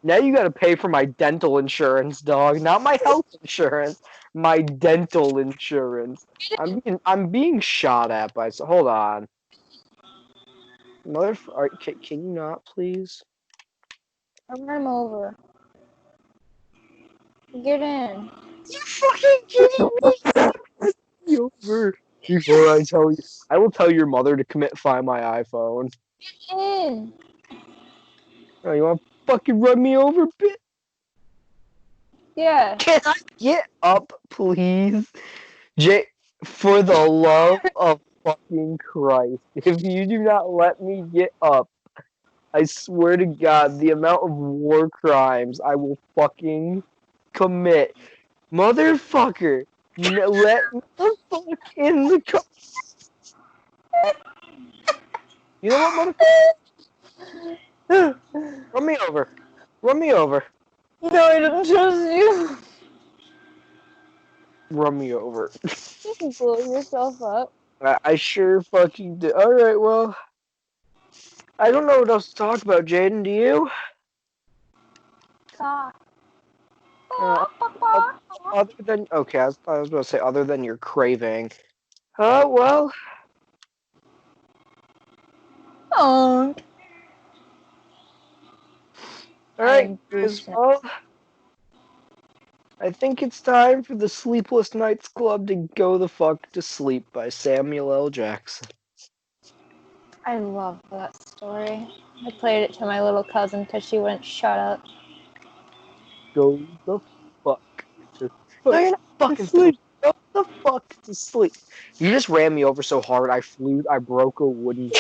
now you gotta pay for my dental insurance, dog. Not my health insurance. My dental insurance. I'm being shot at by. So hold on, can you not please? I'll run him over. Get in. You fucking kidding me? Run me over before I tell you. I will tell your mother to find my iPhone. Get in. Oh, you want to fucking run me over, bitch? Yeah. Can I get up, please? Jay, for the love of fucking Christ, if you do not let me get up, I swear to God, the amount of war crimes I will fucking commit. Motherfucker, let me the fuck in the car. You know what, motherfucker? Run me over. Run me over. No, I don't trust you. Run me over. You can blow yourself up. I sure fucking do. Alright, well, I don't know what else to talk about, Jaden, do you? Ah. Uh, other than, okay, I was going to say other than your craving. Well, Oh. alright, I'm guys, Bruce. well, I think it's time for the Sleepless Nights Club to go the fuck to sleep by Samuel L. Jackson. I love that story. I played it to my little cousin because she wouldn't shut up. Go the fuck to No, you're not fucking asleep. go the fuck to sleep. You just ran me over so hard I broke a wooden.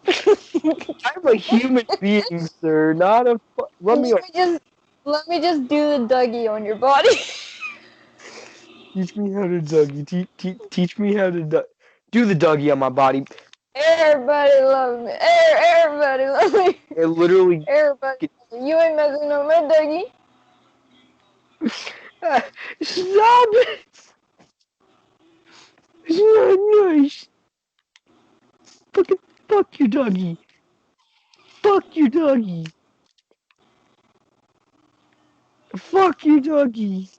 I'm a human being, sir, not a run me over. Let me just do the Dougie on your body. Teach me how to Dougie. Teach me how to do the Dougie on my body. Everybody love me. Everybody love me. It literally. Everybody love me. You ain't messing up my Dougie. Stop it! It's not nice. Fuck your doggy. Fuck your doggy. Fuck your doggy.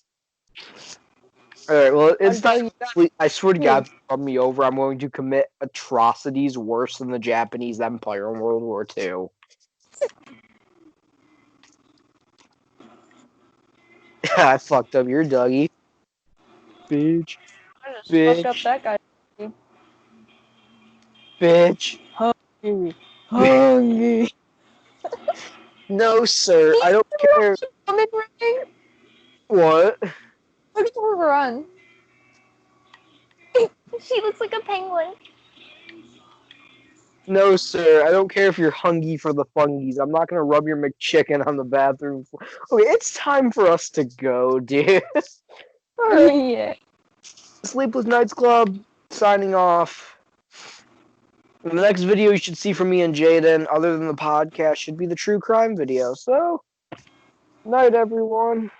Alright, well, Our it's time Dougie. to sleep. I swear to Here. God, if you run me over, I'm going to commit atrocities worse than the Japanese Empire in World War II. I fucked up your doggy. Bitch. I just fucked up Bitch. that guy. Bitch. Hungry. Hungry. No, sir. I don't care. Woman running. What? Look at her run. She looks like a penguin. No, sir. I don't care if you're hungry for the fungies. I'm not gonna rub your McChicken on the bathroom floor. Okay, it's time for us to go, dude. Alright. Yeah. Sleepless Nights Club, signing off. And the next video you should see from me and Jaden, other than the podcast, should be the true crime video. So, night, everyone.